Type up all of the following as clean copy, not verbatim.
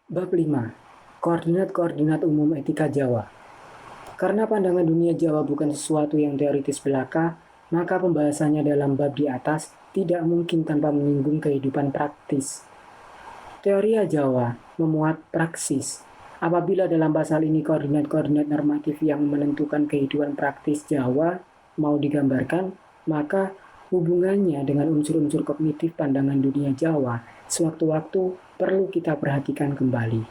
Bab 5. Koordinat-koordinat umum etika Jawa. Karena pandangan dunia Jawa bukan sesuatu yang teoritis belaka, maka pembahasannya dalam bab di atas tidak mungkin tanpa menyinggung kehidupan praktis. Teoria Jawa memuat praksis. Apabila dalam pasal ini koordinat-koordinat normatif yang menentukan kehidupan praktis Jawa mau digambarkan, maka hubungannya dengan unsur-unsur kognitif pandangan dunia Jawa sewaktu-waktu perlu kita perhatikan kembali.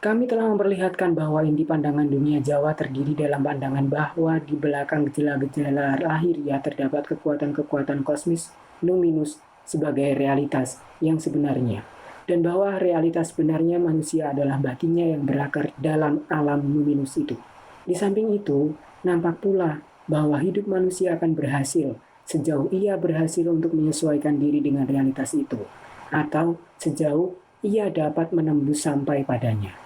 Kami telah memperlihatkan bahwa inti pandangan dunia Jawa terdiri dalam pandangan bahwa di belakang gejala-gejala lahiriah terdapat kekuatan-kekuatan kosmis numinus sebagai realitas yang sebenarnya, dan bahwa realitas sebenarnya manusia adalah batinnya yang berakar dalam alam numinus itu. Di samping itu, nampak pula bahwa hidup manusia akan berhasil sejauh ia berhasil untuk menyesuaikan diri dengan realitas itu, atau sejauh ia dapat menembus sampai padanya.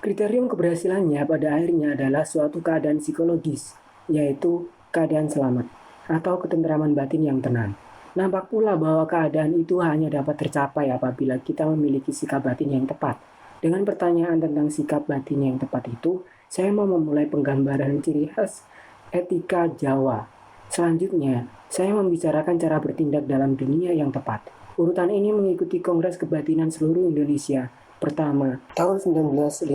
Kriterium keberhasilannya pada akhirnya adalah suatu keadaan psikologis, yaitu keadaan selamat atau ketentraman batin yang tenang. Nampak pula bahwa keadaan itu hanya dapat tercapai apabila kita memiliki sikap batin yang tepat. Dengan pertanyaan tentang sikap batin yang tepat itu, saya mau memulai penggambaran ciri khas etika Jawa. Selanjutnya, saya membicarakan cara bertindak dalam dunia yang tepat. Urutan ini mengikuti Kongres Kebatinan Seluruh Indonesia pertama tahun 1955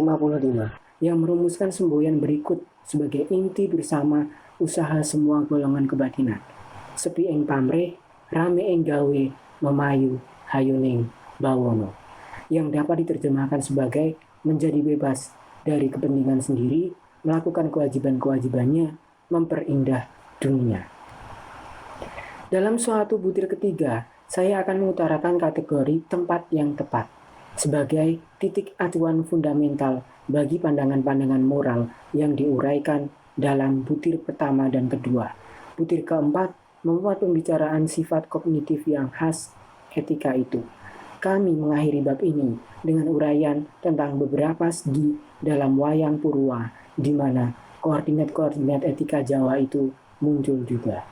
yang merumuskan semboyan berikut sebagai inti bersama usaha semua golongan kebatinan. Sepi ing pamrih, rame ing gawe, memayu, hayuning, bawono, yang dapat diterjemahkan sebagai menjadi bebas dari kepentingan sendiri, melakukan kewajiban-kewajibannya, memperindah dunia. Dalam suatu butir ketiga, saya akan mengutarakan kategori tempat yang tepat sebagai titik acuan fundamental bagi pandangan-pandangan moral yang diuraikan dalam butir pertama dan kedua. Butir keempat memuat pembicaraan sifat kognitif yang khas etika itu. Kami mengakhiri bab ini dengan uraian tentang beberapa segi dalam wayang Purwa, di mana koordinat-koordinat etika Jawa itu muncul juga.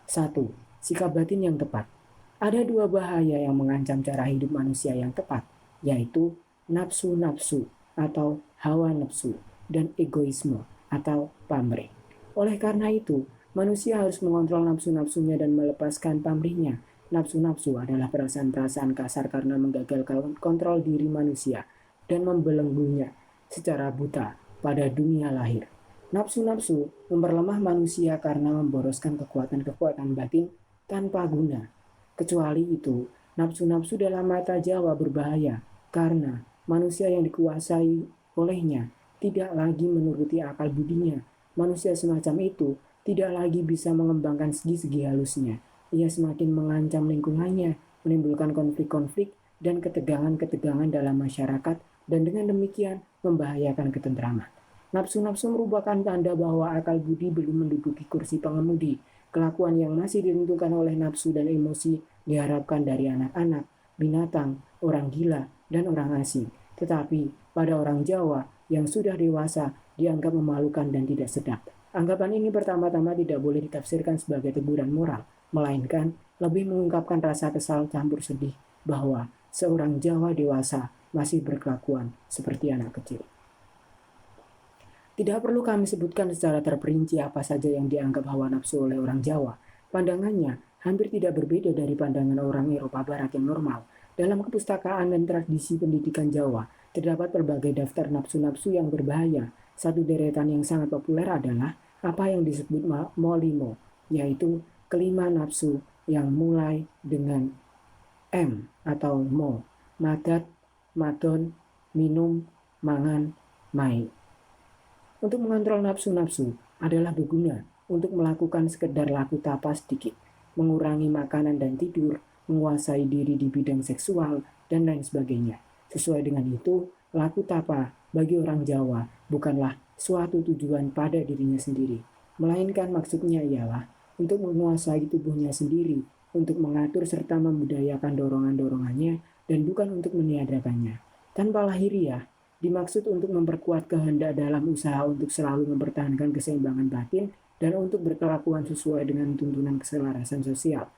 1. Sikap batin yang tepat. Ada dua bahaya yang mengancam cara hidup manusia yang tepat, yaitu nafsu-nafsu atau hawa nafsu dan egoisme atau pamrih. Oleh karena itu, manusia harus mengontrol nafsu-nafsunya dan melepaskan pamrihnya. Nafsu-nafsu adalah perasaan-perasaan kasar karena menggagalkan kontrol diri manusia dan membelenggunya secara buta pada dunia lahir. Nafsu-nafsu memperlemah manusia karena memboroskan kekuatan-kekuatan batin tanpa guna. Kecuali itu, nafsu-nafsu dalam mata Jawa berbahaya karena manusia yang dikuasai olehnya tidak lagi menuruti akal budinya. Manusia semacam itu tidak lagi bisa mengembangkan segi-segi halusnya. Ia semakin mengancam lingkungannya, menimbulkan konflik-konflik dan ketegangan-ketegangan dalam masyarakat, dan dengan demikian membahayakan ketentraman. Nafsu-nafsu merupakan tanda bahwa akal budi belum menduduki kursi pengemudi. Kelakuan yang masih ditentukan oleh nafsu dan emosi diharapkan dari anak-anak, binatang, orang gila, dan orang asing. Tetapi pada orang Jawa yang sudah dewasa dianggap memalukan dan tidak sedap. Anggapan ini pertama-tama tidak boleh ditafsirkan sebagai teguran moral, melainkan lebih mengungkapkan rasa kesal campur sedih bahwa seorang Jawa dewasa masih berkelakuan seperti anak kecil. Tidak perlu kami sebutkan secara terperinci apa saja yang dianggap hawa nafsu oleh orang Jawa. Pandangannya hampir tidak berbeda dari pandangan orang Eropa Barat yang normal. Dalam kepustakaan dan tradisi pendidikan Jawa, terdapat berbagai daftar nafsu-nafsu yang berbahaya. Satu deretan yang sangat populer adalah apa yang disebut molimo, yaitu kelima nafsu yang mulai dengan M atau mo, madat, madon, minum, mangan, mai. Untuk mengontrol nafsu-nafsu adalah berguna untuk melakukan sekedar laku tapa sedikit, mengurangi makanan dan tidur, menguasai diri di bidang seksual, dan lain sebagainya. Sesuai dengan itu, laku tapa bagi orang Jawa bukanlah suatu tujuan pada dirinya sendiri, melainkan maksudnya ialah untuk menguasai tubuhnya sendiri, untuk mengatur serta membudayakan dorongan-dorongannya, dan bukan untuk meniadakannya. Tanpa lahiriah, dimaksud untuk memperkuat kehendak dalam usaha untuk selalu mempertahankan keseimbangan batin dan untuk berkelakuan sesuai dengan tuntunan keselarasan sosial.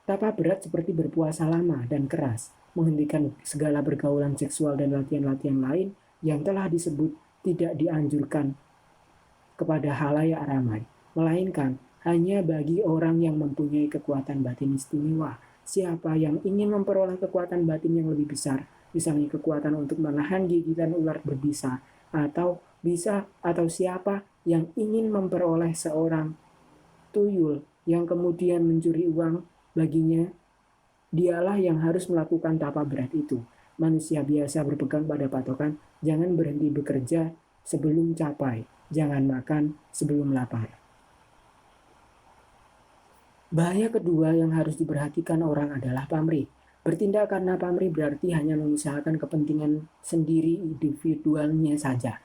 Tapa berat seperti berpuasa lama dan keras, menghentikan segala pergaulan seksual dan latihan-latihan lain yang telah disebut tidak dianjurkan kepada halayak ramai, melainkan hanya bagi orang yang mempunyai kekuatan batin istimewa. Siapa yang ingin memperoleh kekuatan batin yang lebih besar, misalnya kekuatan untuk menahan gigitan ular berbisa, atau siapa yang ingin memperoleh seorang tuyul yang kemudian mencuri uang baginya, dialah yang harus melakukan tapa berat itu. Manusia biasa berpegang pada patokan, jangan berhenti bekerja sebelum capai, jangan makan sebelum lapar. Bahaya kedua yang harus diperhatikan orang adalah pamrih. Bertindak karena pamrih berarti hanya mengusahakan kepentingan sendiri individualnya saja,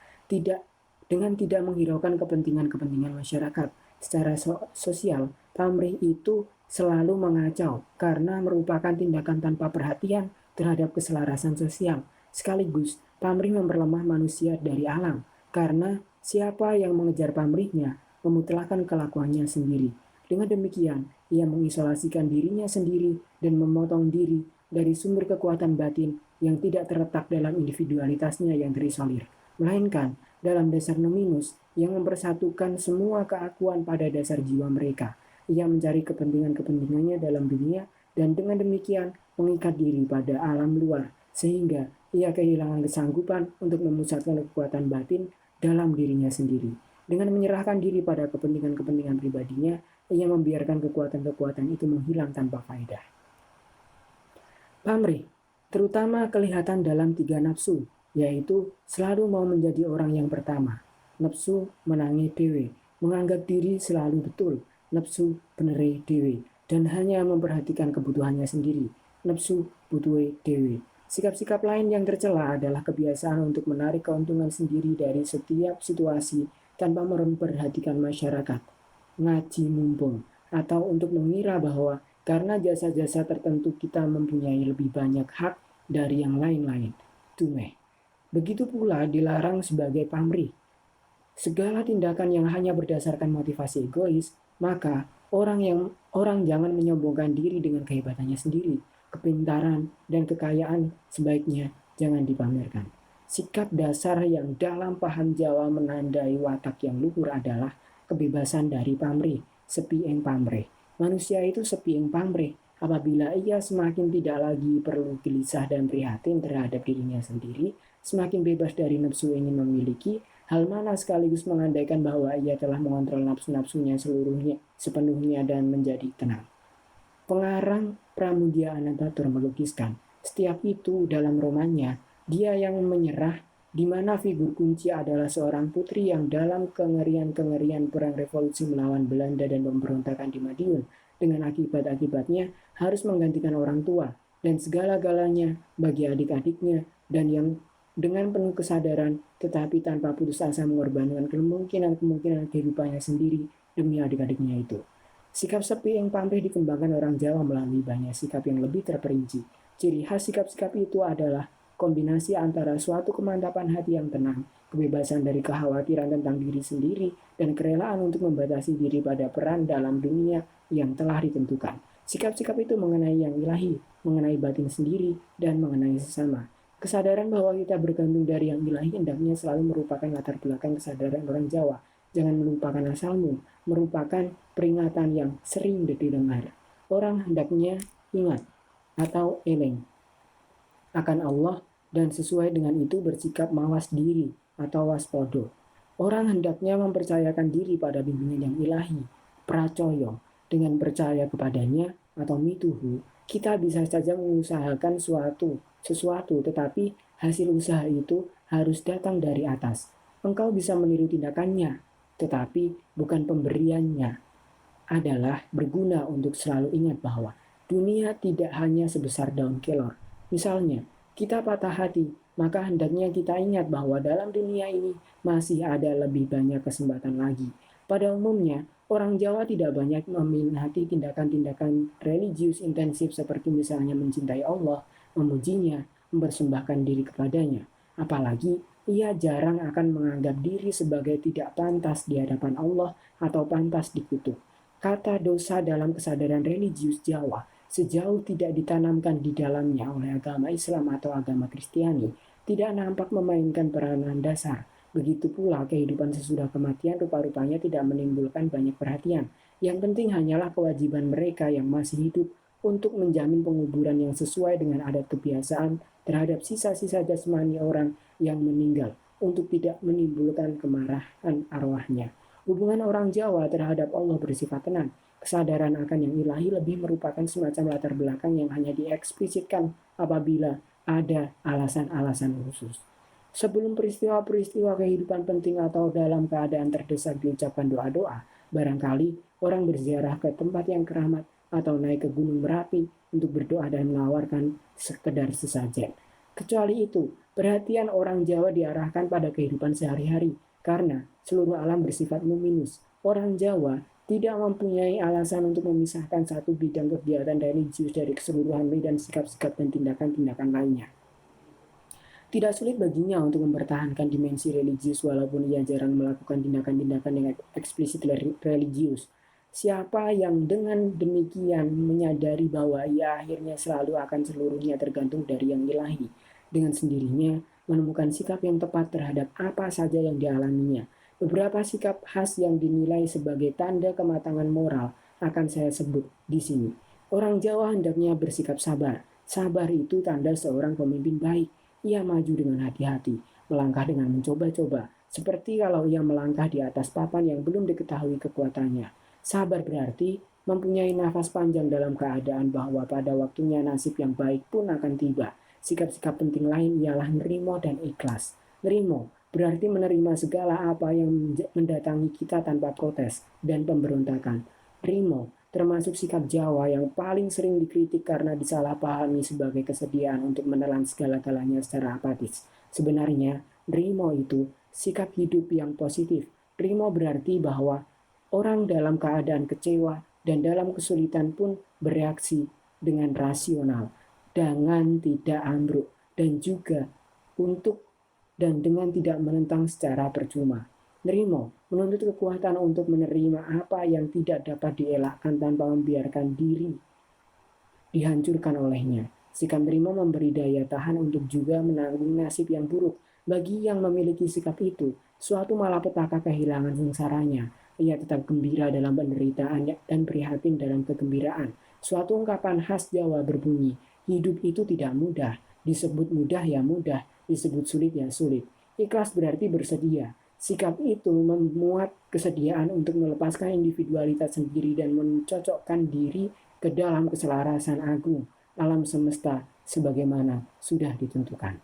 dengan tidak menghiraukan kepentingan-kepentingan masyarakat. Secara sosial, pamrih itu selalu mengacau karena merupakan tindakan tanpa perhatian terhadap keselarasan sosial. Sekaligus, pamrih memperlemah manusia dari alam karena siapa yang mengejar pamrihnya memutlakkan kelakuannya sendiri. Dengan demikian, ia mengisolasikan dirinya sendiri dan memotong diri dari sumber kekuatan batin yang tidak terletak dalam individualitasnya yang terisolir, melainkan dalam dasar nominus yang mempersatukan semua keakuan pada dasar jiwa mereka. Ia mencari kepentingan-kepentingannya dalam dunia dan dengan demikian mengikat diri pada alam luar, sehingga ia kehilangan kesanggupan untuk memusatkan kekuatan batin dalam dirinya sendiri. Dengan menyerahkan diri pada kepentingan-kepentingan pribadinya, ia membiarkan kekuatan-kekuatan itu menghilang tanpa faedah. Pamrih, terutama kelihatan dalam 3 nafsu, yaitu selalu mau menjadi orang yang pertama. Nafsu menangi dewe, menganggap diri selalu betul. Nafsu benere dewe, dan hanya memperhatikan kebutuhannya sendiri. Nafsu butuhe dewe. Sikap-sikap lain yang tercela adalah kebiasaan untuk menarik keuntungan sendiri dari setiap situasi tanpa memperhatikan masyarakat. Ngaji mumpung, atau untuk mengira bahwa karena jasa-jasa tertentu kita mempunyai lebih banyak hak dari yang lain-lain. Tumeh. Begitu pula dilarang sebagai pamrih. Segala tindakan yang hanya berdasarkan motivasi egois, maka orang jangan menyombongkan diri dengan kehebatannya sendiri. Kepintaran dan kekayaan sebaiknya jangan dipamerkan. Sikap dasar yang dalam paham Jawa menandai watak yang luhur adalah kebebasan dari pamrih, sepi ing pamrih. Manusia itu sepi ing pamrih apabila ia semakin tidak lagi perlu gelisah dan prihatin terhadap dirinya sendiri, semakin bebas dari nafsu ingin memiliki, hal mana sekaligus mengandaikan bahwa ia telah mengontrol nafsu-nafsunya sepenuhnya dan menjadi tenang. Pengarang Pramudia Anantatur melukiskan, setiap itu dalam romannya, dia yang menyerah, di mana figur kunci adalah seorang putri yang dalam kengerian-kengerian perang revolusi melawan Belanda dan pemberontakan di Madiun, dengan akibat-akibatnya harus menggantikan orang tua dan segala-galanya bagi adik-adiknya, dan yang dengan penuh kesadaran tetapi tanpa putus asa mengorbankan kemungkinan-kemungkinan kehidupannya sendiri demi adik-adiknya itu. Sikap sepi yang pamrih dikembangkan orang Jawa melalui banyak sikap yang lebih terperinci. Ciri khas sikap-sikap itu adalah kombinasi antara suatu kemantapan hati yang tenang, kebebasan dari kekhawatiran tentang diri sendiri, dan kerelaan untuk membatasi diri pada peran dalam dunia yang telah ditentukan. Sikap-sikap itu mengenai yang ilahi, mengenai batin sendiri, dan mengenai sesama. Kesadaran bahwa kita bergantung dari yang ilahi hendaknya selalu merupakan latar belakang kesadaran orang Jawa. Jangan melupakan asalmu, merupakan peringatan yang sering didengar. Orang hendaknya ingat atau eleng akan Allah dan sesuai dengan itu bersikap mawas diri atau waspodo. Orang hendaknya mempercayakan diri pada bimbingan yang ilahi, pracoyo. Dengan percaya kepadanya atau mituhu, kita bisa saja mengusahakan sesuatu, tetapi hasil usaha itu harus datang dari atas. Engkau bisa meniru tindakannya, tetapi bukan pemberiannya. Adalah berguna untuk selalu ingat bahwa dunia tidak hanya sebesar daun kelor. Misalnya, kita patah hati, maka hendaknya kita ingat bahwa dalam dunia ini masih ada lebih banyak kesempatan lagi. Pada umumnya, orang Jawa tidak banyak meminati tindakan-tindakan religius intensif seperti misalnya mencintai Allah, memujinya, mempersembahkan diri kepadanya. Apalagi ia jarang akan menganggap diri sebagai tidak pantas di hadapan Allah atau pantas dikutuk. Kata dosa dalam kesadaran religius Jawa sejauh tidak ditanamkan di dalamnya oleh agama Islam atau agama Kristiani, tidak nampak memainkan peranan dasar. Begitu pula kehidupan sesudah kematian rupa-rupanya tidak menimbulkan banyak perhatian. Yang penting hanyalah kewajiban mereka yang masih hidup untuk menjamin penguburan yang sesuai dengan adat kebiasaan terhadap sisa-sisa jasmani orang yang meninggal untuk tidak menimbulkan kemarahan arwahnya. Hubungan orang Jawa terhadap Allah bersifat tenang. Kesadaran akan yang ilahi lebih merupakan semacam latar belakang yang hanya dieksplisitkan apabila ada alasan-alasan khusus. Sebelum peristiwa-peristiwa kehidupan penting atau dalam keadaan terdesak diucapkan doa-doa, barangkali orang berziarah ke tempat yang keramat atau naik ke Gunung Merapi untuk berdoa dan menawarkan sekedar sesajen. Kecuali itu, perhatian orang Jawa diarahkan pada kehidupan sehari-hari karena seluruh alam bersifat luminus. Orang Jawa tidak mempunyai alasan untuk memisahkan satu bidang kegiatan religius dari keseluruhan medan sikap-sikap dan tindakan-tindakan lainnya. Tidak sulit baginya untuk mempertahankan dimensi religius walaupun ia jarang melakukan tindakan-tindakan yang eksplisit religius. Siapa yang dengan demikian menyadari bahwa ia akhirnya selalu akan seluruhnya tergantung dari yang ilahi, dengan sendirinya menemukan sikap yang tepat terhadap apa saja yang dialaminya. Beberapa sikap khas yang dinilai sebagai tanda kematangan moral akan saya sebut di sini. Orang Jawa hendaknya bersikap sabar. Sabar itu tanda seorang pemimpin baik. Ia maju dengan hati-hati, melangkah dengan mencoba-coba, seperti kalau ia melangkah di atas papan yang belum diketahui kekuatannya. Sabar berarti mempunyai nafas panjang dalam keadaan bahwa pada waktunya nasib yang baik pun akan tiba. Sikap-sikap penting lain ialah nerimo dan ikhlas. Nerimo berarti menerima segala apa yang mendatangi kita tanpa protes dan pemberontakan. Rimo termasuk sikap Jawa yang paling sering dikritik karena disalahpahami sebagai kesediaan untuk menelan segala-galanya secara apatis. Sebenarnya, Rimo itu sikap hidup yang positif. Rimo berarti bahwa orang dalam keadaan kecewa dan dalam kesulitan pun bereaksi dengan rasional, dengan tidak ambruk, dan juga dengan tidak menentang secara percuma. Nerimo menuntut kekuatan untuk menerima apa yang tidak dapat dielakkan tanpa membiarkan diri dihancurkan olehnya. Sikap nerimo memberi daya tahan untuk juga menanggung nasib yang buruk. Bagi yang memiliki sikap itu, suatu malapetaka kehilangan sengsaranya. Ia tetap gembira dalam penderitaan dan prihatin dalam kegembiraan. Suatu ungkapan khas Jawa berbunyi, hidup itu tidak mudah. Disebut mudah ya mudah, disebut sulit ya sulit. Ikhlas berarti bersedia. Sikap itu memuat kesediaan untuk melepaskan individualitas sendiri dan mencocokkan diri ke dalam keselarasan agung alam semesta sebagaimana sudah ditentukan.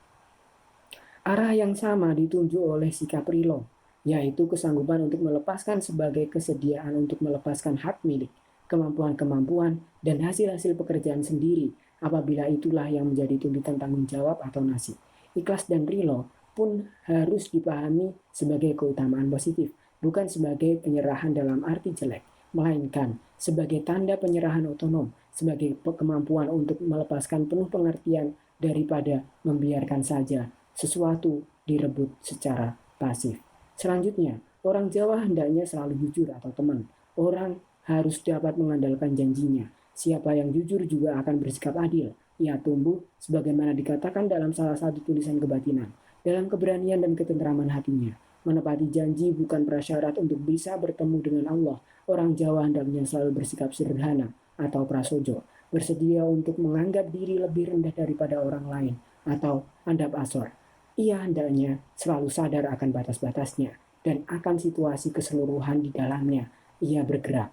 Arah yang sama ditunjuk oleh sikap Rilo, yaitu kesanggupan untuk melepaskan sebagai kesediaan untuk melepaskan hak milik, kemampuan-kemampuan, dan hasil-hasil pekerjaan sendiri apabila itulah yang menjadi tuntutan tanggung jawab atau nasib. Ikhlas dan Rilo pun harus dipahami sebagai keutamaan positif, bukan sebagai penyerahan dalam arti jelek, melainkan sebagai tanda penyerahan otonom, sebagai kemampuan untuk melepaskan penuh pengertian daripada membiarkan saja sesuatu direbut secara pasif. Selanjutnya, orang Jawa hendaknya selalu jujur atau teman. Orang harus dapat mengandalkan janjinya. Siapa yang jujur juga akan bersikap adil. Ia tumbuh sebagaimana dikatakan dalam salah satu tulisan kebatinan, dalam keberanian dan ketentraman hatinya. Menepati janji bukan prasyarat untuk bisa bertemu dengan Allah. Orang Jawa hendaknya selalu bersikap sederhana atau prasojo, bersedia untuk menganggap diri lebih rendah daripada orang lain atau andap asor. Ia hendaknya selalu sadar akan batas-batasnya dan akan situasi keseluruhan di dalamnya ia bergerak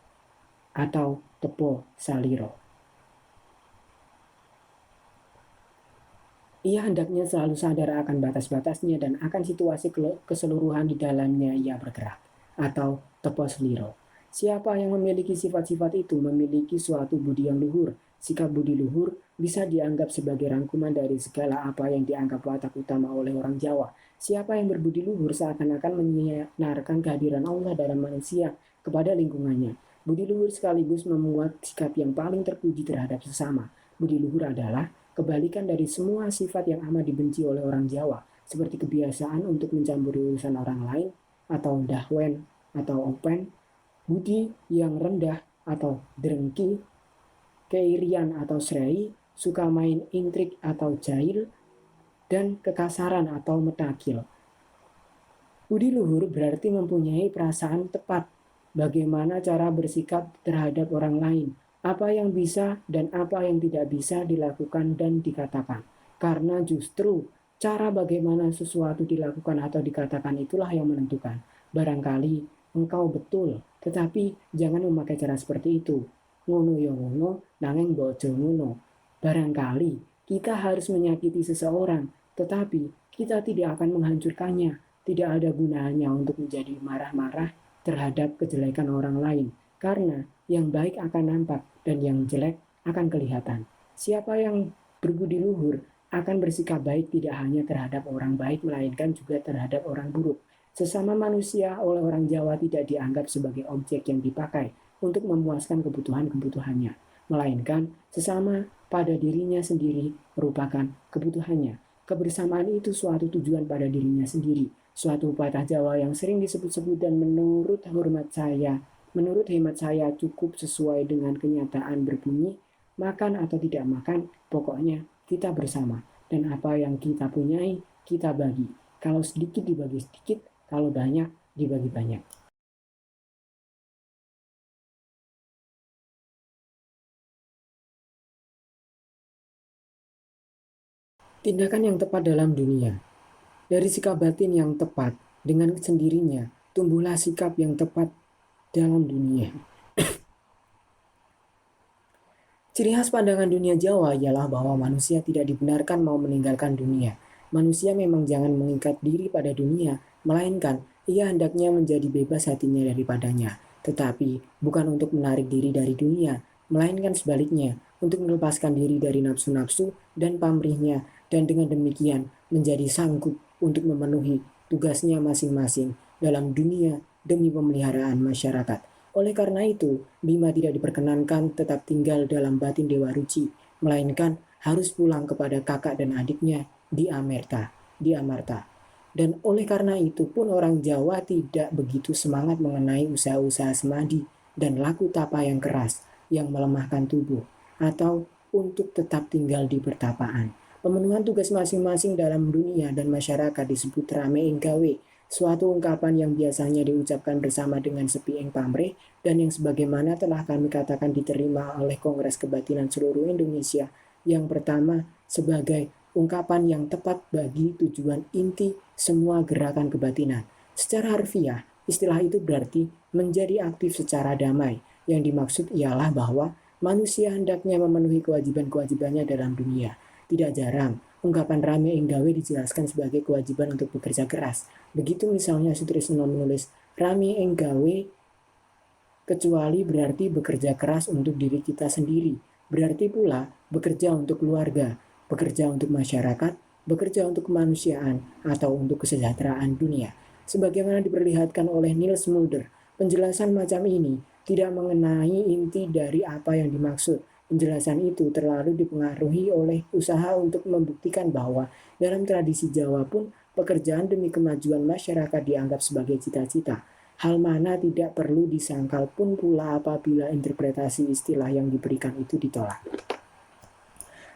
atau tepo saliro. Ia hendaknya selalu sadar akan batas-batasnya dan akan situasi keseluruhan di dalamnya ia bergerak, atau tepos liro. Siapa yang memiliki sifat-sifat itu memiliki suatu budi yang luhur. Sikap budi luhur bisa dianggap sebagai rangkuman dari segala apa yang dianggap watak utama oleh orang Jawa. Siapa yang berbudi luhur seakan-akan menyinarkan kehadiran Allah dalam manusia kepada lingkungannya. Budi luhur sekaligus memuat sikap yang paling terpuji terhadap sesama. Budi luhur adalah kebalikan dari semua sifat yang amat dibenci oleh orang Jawa, seperti kebiasaan untuk mencampuri urusan orang lain, atau dahwen, atau open, budi yang rendah, atau drengki, keirian atau srei, suka main intrik atau jahil, dan kekasaran atau metakil. Budi luhur berarti mempunyai perasaan tepat bagaimana cara bersikap terhadap orang lain, apa yang bisa dan apa yang tidak bisa dilakukan dan dikatakan. Karena justru cara bagaimana sesuatu dilakukan atau dikatakan itulah yang menentukan. Barangkali engkau betul, tetapi jangan memakai cara seperti itu. Ngono yo ngono, nanging bojo ngono. Barangkali kita harus menyakiti seseorang, tetapi kita tidak akan menghancurkannya. Tidak ada gunanya untuk menjadi marah-marah terhadap kejelekan orang lain, karena yang baik akan nampak dan yang jelek akan kelihatan. Siapa yang berbudi luhur akan bersikap baik tidak hanya terhadap orang baik, melainkan juga terhadap orang buruk. Sesama manusia oleh orang Jawa tidak dianggap sebagai objek yang dipakai untuk memuaskan kebutuhan-kebutuhannya, melainkan sesama pada dirinya sendiri merupakan kebutuhannya. Kebersamaan itu suatu tujuan pada dirinya sendiri. Suatu patah Jawa yang sering disebut-sebut dan menurut hemat saya cukup sesuai dengan kenyataan berbunyi, makan atau tidak makan, pokoknya kita bersama. Dan apa yang kita punyai, kita bagi. Kalau sedikit dibagi sedikit, kalau banyak dibagi banyak. Tindakan yang tepat dalam dunia. Dari sikap batin yang tepat, dengan sendirinya, tumbuhlah sikap yang tepat dalam dunia. Ciri khas pandangan dunia Jawa ialah bahwa manusia tidak dibenarkan mau meninggalkan dunia. Manusia memang jangan mengikat diri pada dunia, melainkan ia hendaknya menjadi bebas hatinya daripadanya. Tetapi bukan untuk menarik diri dari dunia, melainkan sebaliknya, untuk melepaskan diri dari nafsu-nafsu dan pamrihnya, dan dengan demikian menjadi sanggup untuk memenuhi tugasnya masing-masing dalam dunia demi pemeliharaan masyarakat. Oleh karena itu, Bima tidak diperkenankan tetap tinggal dalam batin Dewa Ruci, melainkan harus pulang kepada kakak dan adiknya di Amarta. Dan oleh karena itu pun orang Jawa tidak begitu semangat mengenai usaha-usaha semadi dan laku tapa yang keras, yang melemahkan tubuh, atau untuk tetap tinggal di pertapaan. Pemenuhan tugas masing-masing dalam dunia dan masyarakat disebut rame enggawe, suatu ungkapan yang biasanya diucapkan bersama dengan sepi ing pamrih dan yang sebagaimana telah kami katakan diterima oleh Kongres Kebatinan seluruh Indonesia yang pertama sebagai ungkapan yang tepat bagi tujuan inti semua gerakan kebatinan. Secara harfiah, istilah itu berarti menjadi aktif secara damai. Yang dimaksud ialah bahwa manusia hendaknya memenuhi kewajiban-kewajibannya dalam dunia. Tidak jarang, ungkapan rame enggawe dijelaskan sebagai kewajiban untuk bekerja keras. Begitu misalnya Sutrisno menulis rame enggawe kecuali berarti bekerja keras untuk diri kita sendiri. Berarti pula bekerja untuk keluarga, bekerja untuk masyarakat, bekerja untuk kemanusiaan, atau untuk kesejahteraan dunia. Sebagaimana diperlihatkan oleh Niels Mulder, penjelasan macam ini tidak mengenai inti dari apa yang dimaksud. Penjelasan itu terlalu dipengaruhi oleh usaha untuk membuktikan bahwa dalam tradisi Jawa pun pekerjaan demi kemajuan masyarakat dianggap sebagai cita-cita. Hal mana tidak perlu disangkal pun pula apabila interpretasi istilah yang diberikan itu ditolak.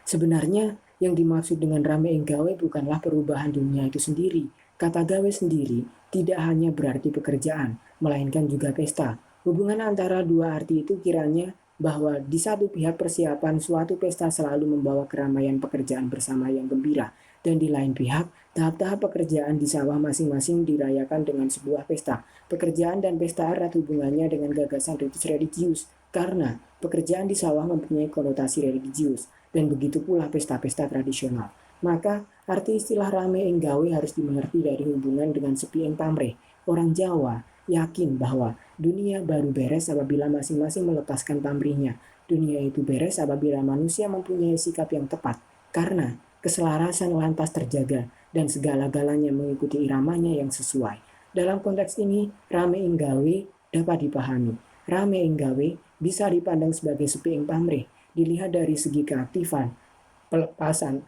Sebenarnya yang dimaksud dengan rame enggawe bukanlah perubahan dunia itu sendiri. Kata gawe sendiri tidak hanya berarti pekerjaan, melainkan juga pesta. Hubungan antara dua arti itu kiranya bahwa di satu pihak persiapan suatu pesta selalu membawa keramaian pekerjaan bersama yang gembira, dan di lain pihak tahap-tahap pekerjaan di sawah masing-masing dirayakan dengan sebuah pesta. Pekerjaan dan pesta erat hubungannya dengan gagasan religius, karena pekerjaan di sawah mempunyai konotasi religius, dan begitu pula pesta-pesta tradisional. Maka arti istilah rame enggawe harus dimengerti dari hubungan dengan sepi eng pamrih. Orang Jawa yakin bahwa dunia baru beres apabila masing-masing melepaskan pamrihnya. Dunia itu beres apabila manusia mempunyai sikap yang tepat, karena keselarasan lantas terjaga dan segala-galanya mengikuti iramanya yang sesuai. Dalam konteks ini, rame enggawe dapat dipahami. Rame enggawe bisa dipandang sebagai sepi ing pamrih, dilihat dari segi keaktifan, pelepasan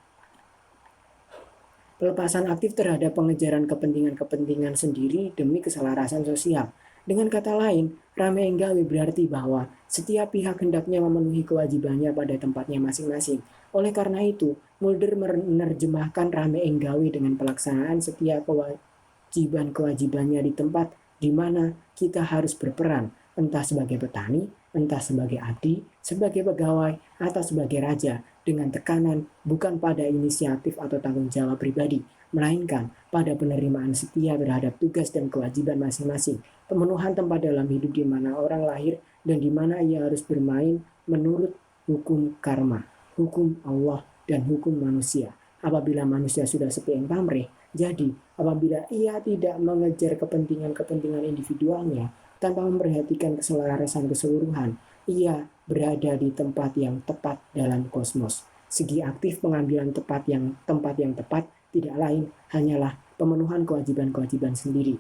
aktif terhadap pengejaran kepentingan-kepentingan sendiri demi keselarasan sosial. Dengan kata lain, rame enggawe berarti bahwa setiap pihak hendaknya memenuhi kewajibannya pada tempatnya masing-masing. Oleh karena itu, Mulder menerjemahkan rame enggawe dengan pelaksanaan setiap kewajiban-kewajibannya di tempat di mana kita harus berperan, entah sebagai petani, entah sebagai abdi, sebagai pegawai, atau sebagai raja, dengan tekanan bukan pada inisiatif atau tanggung jawab pribadi, melainkan pada penerimaan setia terhadap tugas dan kewajiban masing-masing. Pemenuhan tempat dalam hidup di mana orang lahir dan di mana ia harus bermain menurut hukum karma, hukum Allah, dan hukum manusia. Apabila manusia sudah sepieng pamrih, jadi apabila ia tidak mengejar kepentingan-kepentingan individualnya tanpa memperhatikan keselarasan keseluruhan, ia berada di tempat yang tepat dalam kosmos. Segi aktif pengambilan tempat yang tepat tidak lain hanyalah pemenuhan kewajiban-kewajiban sendiri.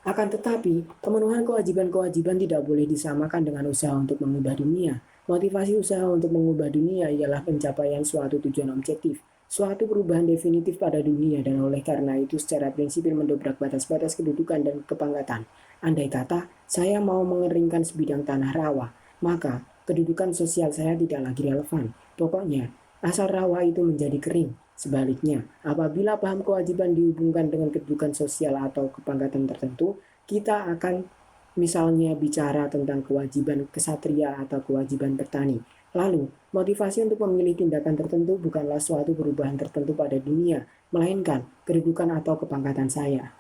Akan tetapi, pemenuhan kewajiban-kewajiban tidak boleh disamakan dengan usaha untuk mengubah dunia. Motivasi usaha untuk mengubah dunia ialah pencapaian suatu tujuan objektif, suatu perubahan definitif pada dunia, dan oleh karena itu secara prinsipil mendobrak batas-batas kedudukan dan kepangkatan. Andai kata saya mau mengeringkan sebidang tanah rawa, maka kedudukan sosial saya tidak lagi relevan. Pokoknya, asal rawa itu menjadi kering. Sebaliknya, apabila paham kewajiban dihubungkan dengan kedudukan sosial atau kepangkatan tertentu, kita akan misalnya bicara tentang kewajiban kesatria atau kewajiban petani. Lalu, motivasi untuk memilih tindakan tertentu bukanlah suatu perubahan tertentu pada dunia, melainkan kedudukan atau kepangkatan saya.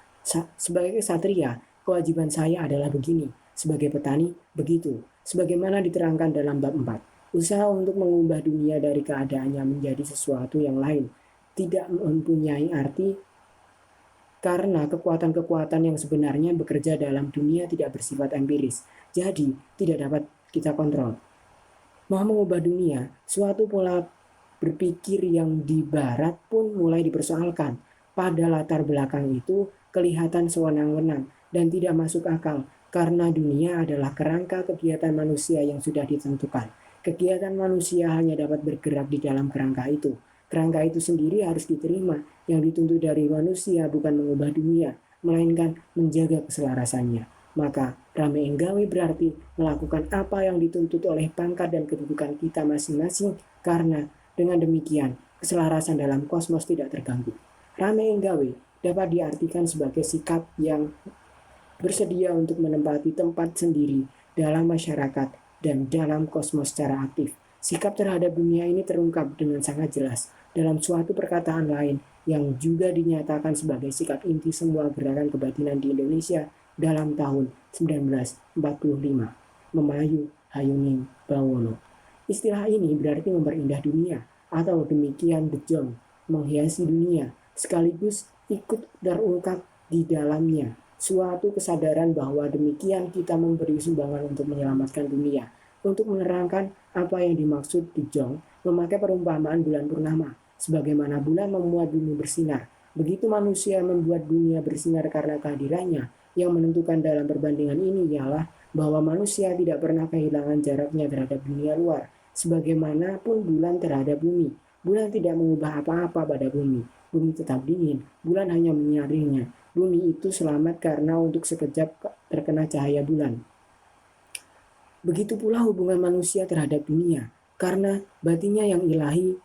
Sebagai kesatria, kewajiban saya adalah begini. Sebagai petani, begitu. Sebagaimana diterangkan dalam bab 4. Usaha untuk mengubah dunia dari keadaannya menjadi sesuatu yang lain tidak mempunyai arti karena kekuatan-kekuatan yang sebenarnya bekerja dalam dunia tidak bersifat empiris, jadi tidak dapat kita kontrol. Mau mengubah dunia, suatu pola berpikir yang di barat pun mulai dipersoalkan. Pada latar belakang itu kelihatan sewenang-wenang dan tidak masuk akal karena dunia adalah kerangka kegiatan manusia yang sudah ditentukan. Kegiatan manusia hanya dapat bergerak di dalam kerangka itu. Kerangka itu sendiri harus diterima. Yang dituntut dari manusia bukan mengubah dunia, melainkan menjaga keselarasannya. Maka rame enggawe berarti melakukan apa yang dituntut oleh pangkat dan kedudukan kita masing-masing, karena dengan demikian keselarasan dalam kosmos tidak terganggu. Rame enggawe dapat diartikan sebagai sikap yang bersedia untuk menempati tempat sendiri dalam masyarakat dan dalam kosmos secara aktif. Sikap terhadap dunia ini terungkap dengan sangat jelas dalam suatu perkataan lain yang juga dinyatakan sebagai sikap inti semua gerakan kebatinan di Indonesia dalam tahun 1945. Memayu Hayuning Bawono. Istilah ini berarti memperindah dunia atau demikian bejong, menghiasi dunia, sekaligus ikut terungkap di dalamnya suatu kesadaran bahwa demikian kita memberi sumbangan untuk menyelamatkan dunia. Untuk menerangkan apa yang dimaksud Bejong, memakai perumpamaan bulan purnama. Sebagaimana bulan memuat bumi bersinar, begitu manusia membuat dunia bersinar karena kehadirannya. Yang menentukan dalam perbandingan ini ialah bahwa manusia tidak pernah kehilangan jaraknya terhadap dunia luar. Sebagaimanapun bulan terhadap bumi, bulan tidak mengubah apa-apa pada bumi. Bumi tetap dingin, bulan hanya menyinarinya. Bumi itu selamat karena untuk sekejap terkena cahaya bulan. Begitu pula hubungan manusia terhadap dunia, karena batinnya yang ilahi,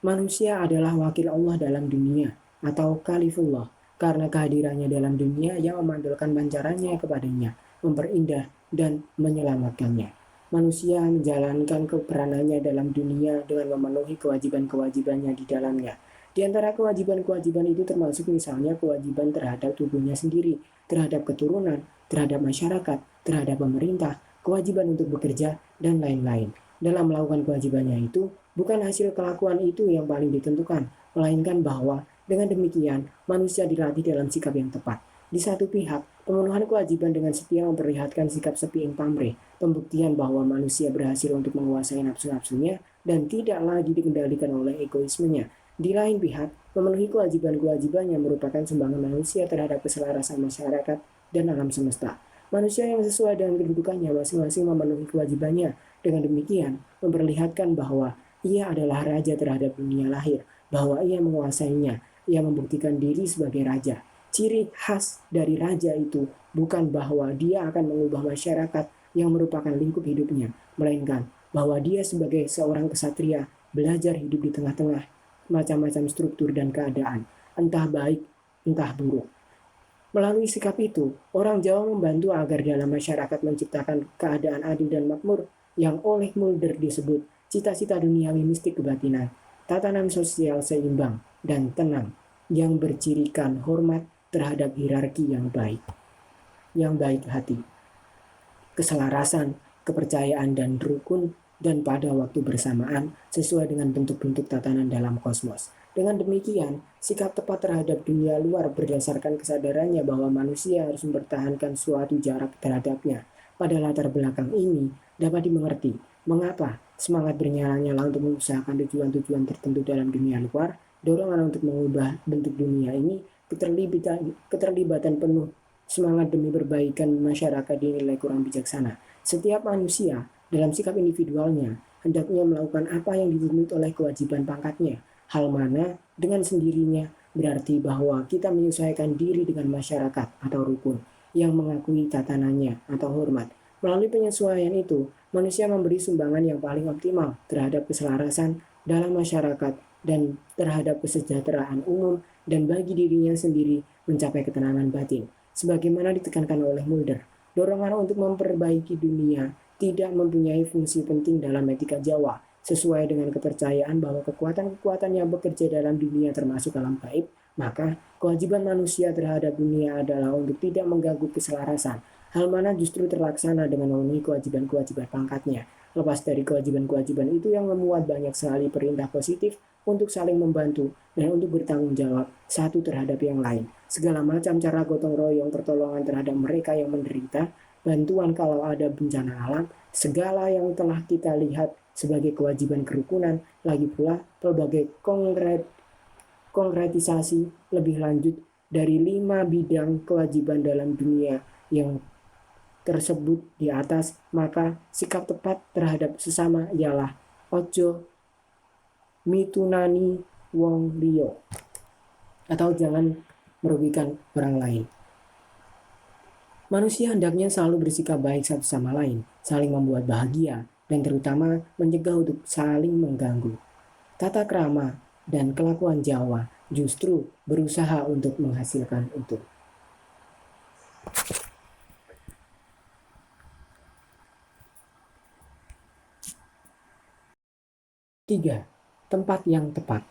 manusia adalah wakil Allah dalam dunia, atau kalifullah, karena kehadirannya dalam dunia yang memantulkan pancarannya kepadanya, memperindah dan menyelamatkannya. Manusia menjalankan keperanannya dalam dunia dengan memenuhi kewajiban-kewajibannya di dalamnya. Di antara kewajiban-kewajiban itu termasuk misalnya kewajiban terhadap tubuhnya sendiri, terhadap keturunan, terhadap masyarakat, terhadap pemerintah, kewajiban untuk bekerja, dan lain-lain. Dalam melakukan kewajibannya itu, bukan hasil kelakuan itu yang paling ditentukan, melainkan bahwa dengan demikian manusia dilatih dalam sikap yang tepat. Di satu pihak, pemenuhan kewajiban dengan setia memperlihatkan sikap sepi pamrih, pembuktian bahwa manusia berhasil untuk menguasai nafsu-nafsunya dan tidak lagi dikendalikan oleh egoismenya. Di lain pihak, memenuhi kewajiban-kewajiban yang merupakan sumbangan manusia terhadap keselarasan masyarakat dan alam semesta. Manusia yang sesuai dengan kedudukannya masing-masing memenuhi kewajibannya. Dengan demikian, memperlihatkan bahwa ia adalah raja terhadap dunia lahir, bahwa ia menguasainya, ia membuktikan diri sebagai raja. Ciri khas dari raja itu bukan bahwa dia akan mengubah masyarakat yang merupakan lingkup hidupnya, melainkan bahwa dia sebagai seorang kesatria belajar hidup di tengah-tengah macam-macam struktur dan keadaan, entah baik, entah buruk. Melalui sikap itu, orang Jawa membantu agar dalam masyarakat menciptakan keadaan adil dan makmur yang oleh Mulder disebut cita-cita duniawi mistik kebatinan, tatanan sosial seimbang dan tenang yang bercirikan hormat terhadap hierarki yang baik hati, keselarasan, kepercayaan dan rukun dan pada waktu bersamaan sesuai dengan bentuk-bentuk tatanan dalam kosmos. Dengan demikian, sikap tepat terhadap dunia luar berdasarkan kesadarannya bahwa manusia harus mempertahankan suatu jarak terhadapnya. Pada latar belakang ini, dapat dimengerti mengapa semangat bernyala-nyala untuk mengusahakan tujuan-tujuan tertentu dalam dunia luar, dorongan untuk mengubah bentuk dunia ini, keterlibatan penuh semangat demi perbaikan masyarakat dinilai kurang bijaksana. Setiap manusia dalam sikap individualnya hendaknya melakukan apa yang dituntut oleh kewajiban pangkatnya. Hal mana dengan sendirinya berarti bahwa kita menyesuaikan diri dengan masyarakat atau rukun yang mengakui tatanannya atau hormat. Melalui penyesuaian itu, manusia memberi sumbangan yang paling optimal terhadap keselarasan dalam masyarakat dan terhadap kesejahteraan umum dan bagi dirinya sendiri mencapai ketenangan batin. Sebagaimana ditekankan oleh Mulder, dorongan untuk memperbaiki dunia tidak mempunyai fungsi penting dalam etika Jawa, sesuai dengan kepercayaan bahwa kekuatan-kekuatan yang bekerja dalam dunia termasuk alam gaib, maka kewajiban manusia terhadap dunia adalah untuk tidak mengganggu keselarasan. Hal mana justru terlaksana dengan memenuhi kewajiban-kewajiban pangkatnya. Lepas dari kewajiban-kewajiban itu yang memuat banyak sekali perintah positif untuk saling membantu dan untuk bertanggung jawab satu terhadap yang lain. Segala macam cara gotong royong pertolongan terhadap mereka yang menderita, bantuan kalau ada bencana alam, segala yang telah kita lihat sebagai kewajiban kerukunan, lagi pula berbagai konkretisasi lebih lanjut dari 5 bidang kewajiban dalam dunia yang tersebut di atas, maka sikap tepat terhadap sesama ialah ojo mitunani wong liyo, atau jangan merugikan orang lain. Manusia hendaknya selalu bersikap baik satu sama lain, saling membuat bahagia, dan terutama mencegah untuk saling mengganggu. Tata krama dan kelakuan Jawa justru berusaha untuk menghasilkan itu. 3. Tempat yang tepat.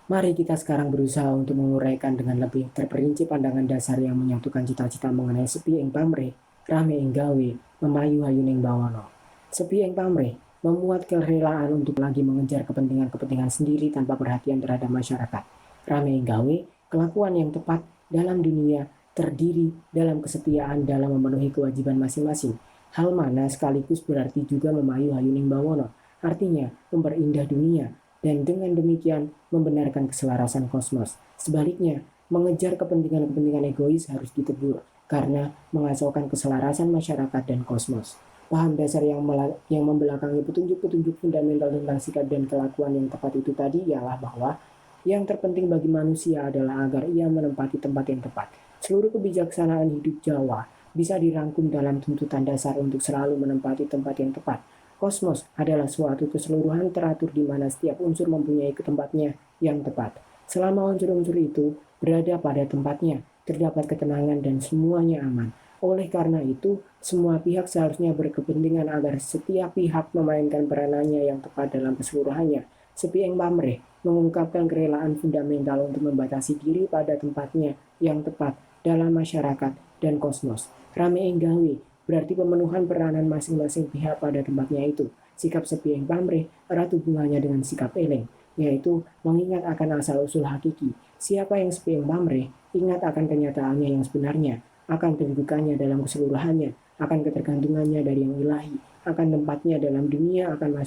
Mari kita sekarang berusaha untuk menguraikan dengan lebih terperinci pandangan dasar yang menyatukan cita-cita mengenai sepi ing pamrih, rame ing gawe, memayu hayuning bawono. Sepi ing pamrih memuat kerelaan untuk lagi mengejar kepentingan-kepentingan sendiri tanpa perhatian terhadap masyarakat. Rame ing gawe, kelakuan yang tepat dalam dunia terdiri dalam kesetiaan dalam memenuhi kewajiban masing-masing. Hal mana sekaligus berarti juga memayu hayuning bawono, artinya memperindah dunia, dan dengan demikian membenarkan keselarasan kosmos. Sebaliknya, mengejar kepentingan-kepentingan egois harus ditegur karena mengacaukan keselarasan masyarakat dan kosmos. Paham dasar yang membelakangi petunjuk-petunjuk fundamental tentang sikap dan kelakuan yang tepat itu tadi ialah bahwa yang terpenting bagi manusia adalah agar ia menempati tempat yang tepat. Seluruh kebijaksanaan hidup Jawa bisa dirangkum dalam tuntutan dasar untuk selalu menempati tempat yang tepat. Kosmos adalah suatu keseluruhan teratur di mana setiap unsur mempunyai tempatnya yang tepat. Selama unsur-unsur itu berada pada tempatnya, terdapat ketenangan dan semuanya aman. Oleh karena itu, semua pihak seharusnya berkepentingan agar setiap pihak memainkan peranannya yang tepat dalam keseluruhannya. Sepi ing pamrih mengungkapkan kerelaan fundamental untuk membatasi diri pada tempatnya yang tepat dalam masyarakat dan kosmos. Rame ing gawe berarti pemenuhan peranan masing-masing pihak pada tempatnya itu. Sikap sepi ing pamrih erat hubungannya dengan sikap eling, yaitu mengingat akan asal-usul hakiki. Siapa yang sepi ing pamrih, ingat akan kenyataannya yang sebenarnya, akan kedudukannya dalam keseluruhannya, akan ketergantungannya dari yang ilahi, akan tempatnya dalam dunia akan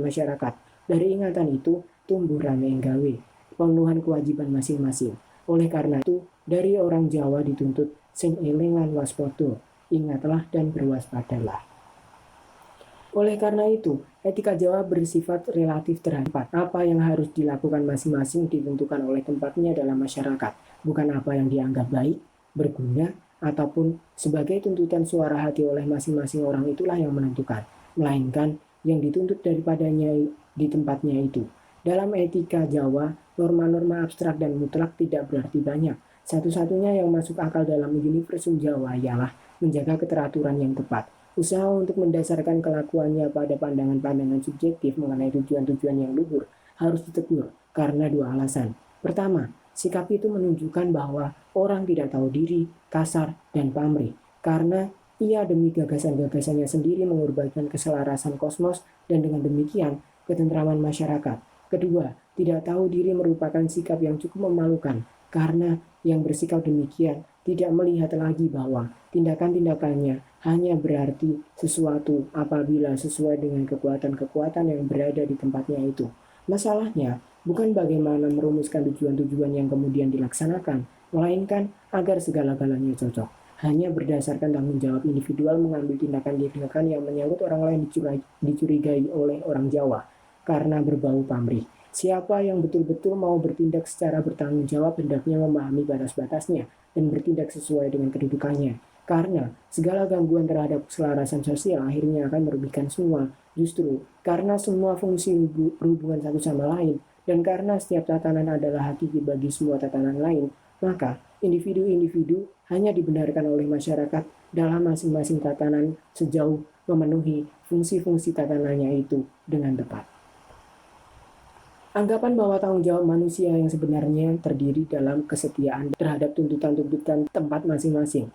masyarakat. Dari ingatan itu tumbuh rame ing gawe, pemenuhan kewajiban masing-masing. Oleh karena itu, dari orang Jawa dituntut sing eling lan waspada, ingatlah dan berwaspadalah. Oleh karena itu, etika Jawa bersifat relatif terhadap apa yang harus dilakukan masing-masing ditentukan oleh tempatnya dalam masyarakat. bukan apa yang dianggap baik, berguna, ataupun sebagai tuntutan suara hati oleh masing-masing orang itulah yang menentukan, melainkan yang dituntut daripadanya di tempatnya itu. Dalam etika Jawa, norma-norma abstrak dan mutlak tidak berarti banyak. Satu-satunya yang masuk akal dalam universum Jawa ialah menjaga keteraturan yang tepat. Usaha untuk mendasarkan kelakuannya pada pandangan-pandangan subjektif mengenai tujuan-tujuan yang luhur harus ditegur karena dua alasan. Pertama, sikap itu menunjukkan bahwa orang tidak tahu diri, kasar, dan pamrih karena ia demi gagasan-gagasannya sendiri mengorbankan keselarasan kosmos dan dengan demikian ketentraman masyarakat. Kedua, tidak tahu diri merupakan sikap yang cukup memalukan karena yang bersikap demikian tidak melihat lagi bahwa tindakan-tindakannya hanya berarti sesuatu apabila sesuai dengan kekuatan-kekuatan yang berada di tempatnya itu. Masalahnya bukan bagaimana merumuskan tujuan-tujuan yang kemudian dilaksanakan, melainkan agar segala-galanya cocok. Hanya berdasarkan tanggung jawab individual mengambil tindakan-tindakan yang menyangkut orang lain dicurigai oleh orang Jawa karena berbau pamrih. Siapa yang betul-betul mau bertindak secara bertanggung jawab hendaknya memahami batas-batasnya dan bertindak sesuai dengan kedudukannya. Karena segala gangguan terhadap keselarasan sosial akhirnya akan merugikan semua. Justru karena semua fungsi berhubungan satu sama lain dan karena setiap tatanan adalah hakiki bagi semua tatanan lain, maka individu-individu hanya dibenarkan oleh masyarakat dalam masing-masing tatanan sejauh memenuhi fungsi-fungsi tatanannya itu dengan tepat. Anggapan bahwa tanggung jawab manusia yang sebenarnya terdiri dalam kesetiaan terhadap tuntutan-tuntutan tempat masing-masing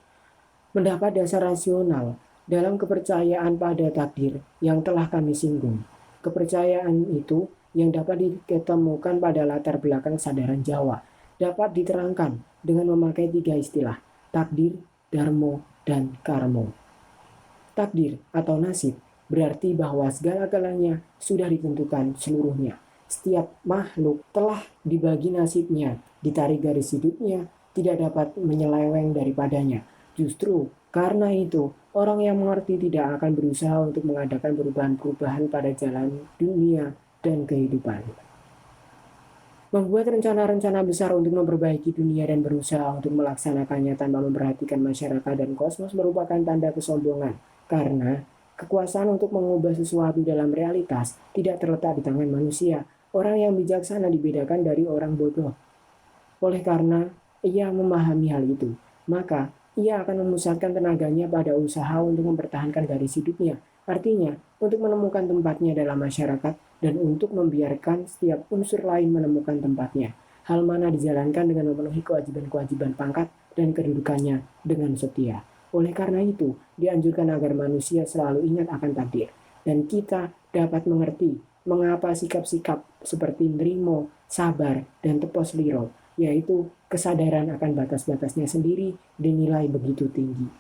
mendapat dasar rasional dalam kepercayaan pada takdir yang telah kami singgung. Kepercayaan itu yang dapat ditemukan pada latar belakang kesadaran Jawa dapat diterangkan dengan memakai tiga istilah, takdir, dharma, dan karma. Takdir atau nasib berarti bahwa segala-galanya sudah ditentukan seluruhnya. Setiap makhluk telah dibagi nasibnya, ditarik garis hidupnya, tidak dapat menyeleweng daripadanya. Justru karena itu, orang yang mengerti tidak akan berusaha untuk mengadakan perubahan-perubahan pada jalan dunia dan kehidupan. Membuat rencana-rencana besar untuk memperbaiki dunia dan berusaha untuk melaksanakannya tanpa memperhatikan masyarakat dan kosmos merupakan tanda kesombongan. Karena kekuasaan untuk mengubah sesuatu dalam realitas tidak terletak di tangan manusia. Orang yang bijaksana dibedakan dari orang bodoh. Oleh karena ia memahami hal itu, maka ia akan memusatkan tenaganya pada usaha untuk mempertahankan garis hidupnya. Artinya, untuk menemukan tempatnya dalam masyarakat dan untuk membiarkan setiap unsur lain menemukan tempatnya. Hal mana dijalankan dengan memenuhi kewajiban-kewajiban pangkat dan kedudukannya dengan setia. Oleh karena itu, dianjurkan agar manusia selalu ingat akan takdir. Dan kita dapat mengerti mengapa sikap-sikap seperti nrimo, sabar, dan tepos liro, yaitu kesadaran akan batas-batasnya sendiri dinilai begitu tinggi.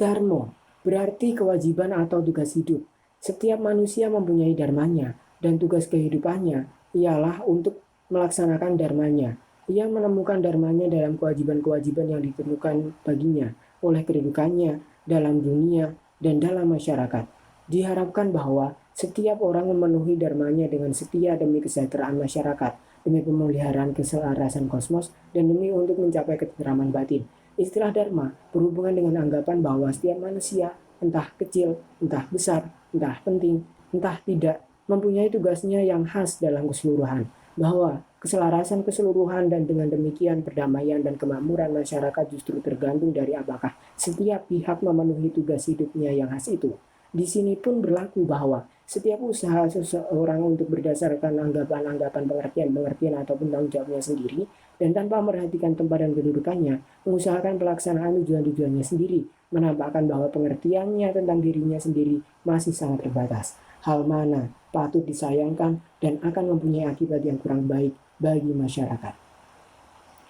Dharma berarti kewajiban atau tugas hidup. Setiap manusia mempunyai dharmanya dan tugas kehidupannya ialah untuk melaksanakan dharmanya. Ia menemukan dharmanya dalam kewajiban-kewajiban yang ditentukan baginya oleh kedudukannya dalam dunia dan dalam masyarakat. Diharapkan bahwa setiap orang memenuhi dharmanya dengan setia demi kesejahteraan masyarakat, demi pemeliharaan keselarasan kosmos, dan demi untuk mencapai ketentraman batin. Istilah dharma berhubungan dengan anggapan bahwa setiap manusia, entah kecil, entah besar, entah penting, entah tidak, mempunyai tugasnya yang khas dalam keseluruhan, bahwa keselarasan keseluruhan dan dengan demikian perdamaian dan kemakmuran masyarakat justru tergantung dari apakah setiap pihak memenuhi tugas hidupnya yang khas itu. Di sini pun berlaku bahwa setiap usaha seseorang untuk berdasarkan anggapan-anggapan pengertian-pengertian ataupun tanggung jawabnya sendiri dan tanpa memperhatikan tempat dan kedudukannya, mengusahakan pelaksanaan tujuan-tujuannya sendiri, menampakkan bahwa pengertiannya tentang dirinya sendiri masih sangat terbatas. Hal mana patut disayangkan dan akan mempunyai akibat yang kurang baik bagi masyarakat.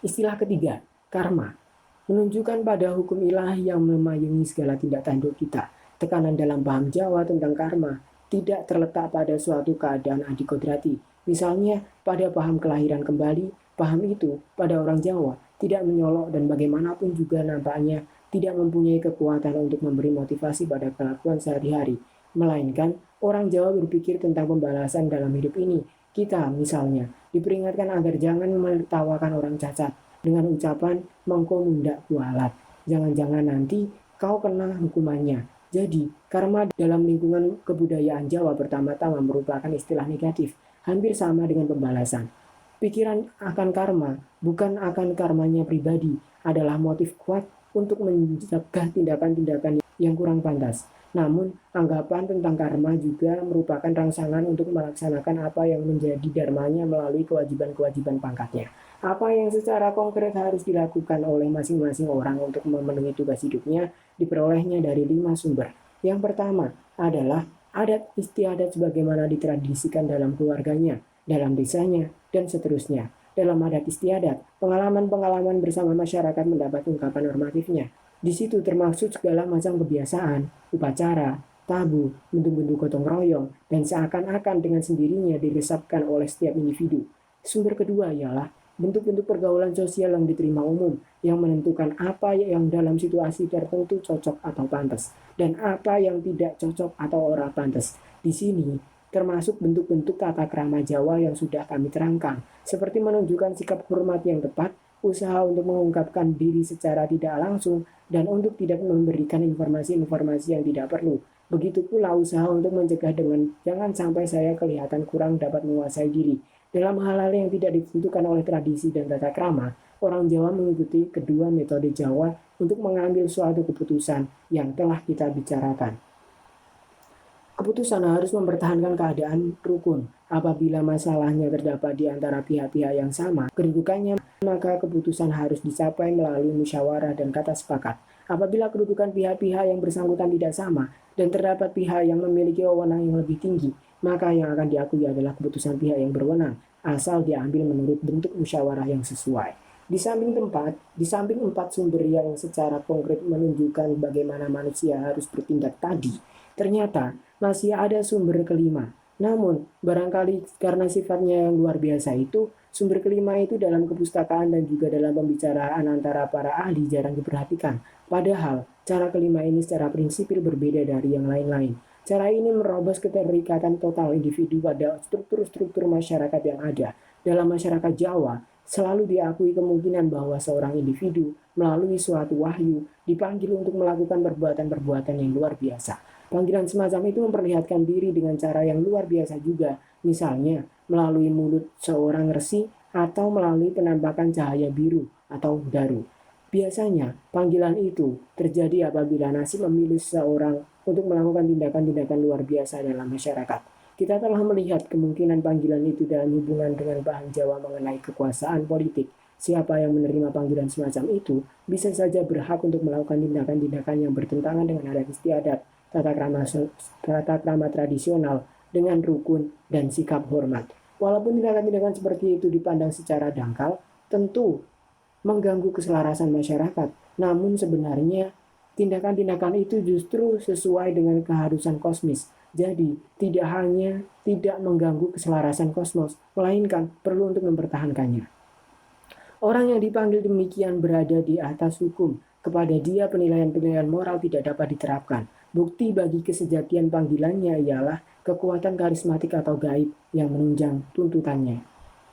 Istilah ketiga, karma, menunjukkan pada hukum ilahi yang memayungi segala tindak tanduk kita. Tekanan dalam paham Jawa tentang karma tidak terletak pada suatu keadaan adikodrati. Misalnya pada paham kelahiran kembali, paham itu pada orang Jawa tidak menyolok dan bagaimanapun juga nampaknya tidak mempunyai kekuatan untuk memberi motivasi pada kelakuan sehari-hari. Melainkan orang Jawa berpikir tentang pembalasan dalam hidup ini Kita misalnya diperingatkan agar jangan menertawakan orang cacat dengan ucapan mengko mundak kualat. Jangan-jangan nanti kau kena hukumannya. Jadi, karma dalam lingkungan kebudayaan Jawa pertama-tama merupakan istilah negatif, hampir sama dengan pembalasan. Pikiran akan karma, bukan akan karmanya pribadi, adalah motif kuat untuk mencegah tindakan-tindakan yang kurang pantas. Namun, anggapan tentang karma juga merupakan rangsangan untuk melaksanakan apa yang menjadi dharmanya melalui kewajiban-kewajiban pangkatnya. Apa yang secara konkret harus dilakukan oleh masing-masing orang untuk memenuhi tugas hidupnya diperolehnya dari 5 sumber. Yang pertama adalah adat istiadat sebagaimana ditradisikan dalam keluarganya, dalam desanya, dan seterusnya. Dalam adat istiadat, pengalaman-pengalaman bersama masyarakat mendapat ungkapan normatifnya. Di situ termaksud segala macam kebiasaan, upacara, tabu, bentuk-bentuk gotong royong, dan seakan-akan dengan sendirinya diresapkan oleh setiap individu. Sumber kedua ialah bentuk-bentuk pergaulan sosial yang diterima umum, yang menentukan apa yang dalam situasi tertentu cocok atau pantas, dan apa yang tidak cocok atau ora pantas. Di sini termasuk bentuk-bentuk tata krama Jawa yang sudah kami terangkan, seperti menunjukkan sikap hormat yang tepat, usaha untuk mengungkapkan diri secara tidak langsung, dan untuk tidak memberikan informasi-informasi yang tidak perlu. Begitu pula usaha untuk mencegah dengan jangan sampai saya kelihatan kurang dapat menguasai diri. Dalam hal-hal yang tidak ditentukan oleh tradisi dan tata krama, orang Jawa mengikuti kedua metode Jawa untuk mengambil suatu keputusan yang telah kita bicarakan. Keputusan harus mempertahankan keadaan rukun. Apabila masalahnya terdapat di antara pihak-pihak yang sama, kedudukannya, maka keputusan harus dicapai melalui musyawarah dan kata sepakat. Apabila kedudukan pihak-pihak yang bersangkutan tidak sama dan terdapat pihak yang memiliki wewenang yang lebih tinggi, maka yang akan diakui adalah keputusan pihak yang berwenang, asal diambil menurut bentuk musyawarah yang sesuai. Di samping empat sumber yang secara konkret menunjukkan bagaimana manusia harus bertindak tadi, ternyata masih ada sumber kelima. Namun, barangkali karena sifatnya yang luar biasa itu, sumber kelima itu dalam kepustakaan dan juga dalam pembicaraan antara para ahli jarang diperhatikan. Padahal, cara kelima ini secara prinsipil berbeda dari yang lain-lain. Cara ini merobos keterikatan total individu pada struktur-struktur masyarakat yang ada. Dalam masyarakat Jawa, selalu diakui kemungkinan bahwa seorang individu melalui suatu wahyu dipanggil untuk melakukan perbuatan-perbuatan yang luar biasa. Panggilan semacam itu memperlihatkan diri dengan cara yang luar biasa juga, misalnya melalui mulut seorang resi atau melalui penampakan cahaya biru atau daru. Biasanya, panggilan itu terjadi apabila nasib memilih seseorang untuk melakukan tindakan-tindakan luar biasa dalam masyarakat. Kita telah melihat kemungkinan panggilan itu dalam hubungan dengan bahan Jawa mengenai kekuasaan politik. Siapa yang menerima panggilan semacam itu bisa saja berhak untuk melakukan tindakan-tindakan yang bertentangan dengan adat istiadat, tata krama tradisional dengan rukun dan sikap hormat. Walaupun tindakan-tindakan seperti itu dipandang secara dangkal, tentu mengganggu keselarasan masyarakat. Namun sebenarnya tindakan-tindakan itu justru sesuai dengan keharusan kosmis. Jadi tidak hanya tidak mengganggu keselarasan kosmos, melainkan perlu untuk mempertahankannya. Orang yang dipanggil demikian berada di atas hukum. Kepada dia penilaian-penilaian moral tidak dapat diterapkan. Bukti bagi kesejatian panggilannya ialah kekuatan karismatik atau gaib yang menunjang tuntutannya.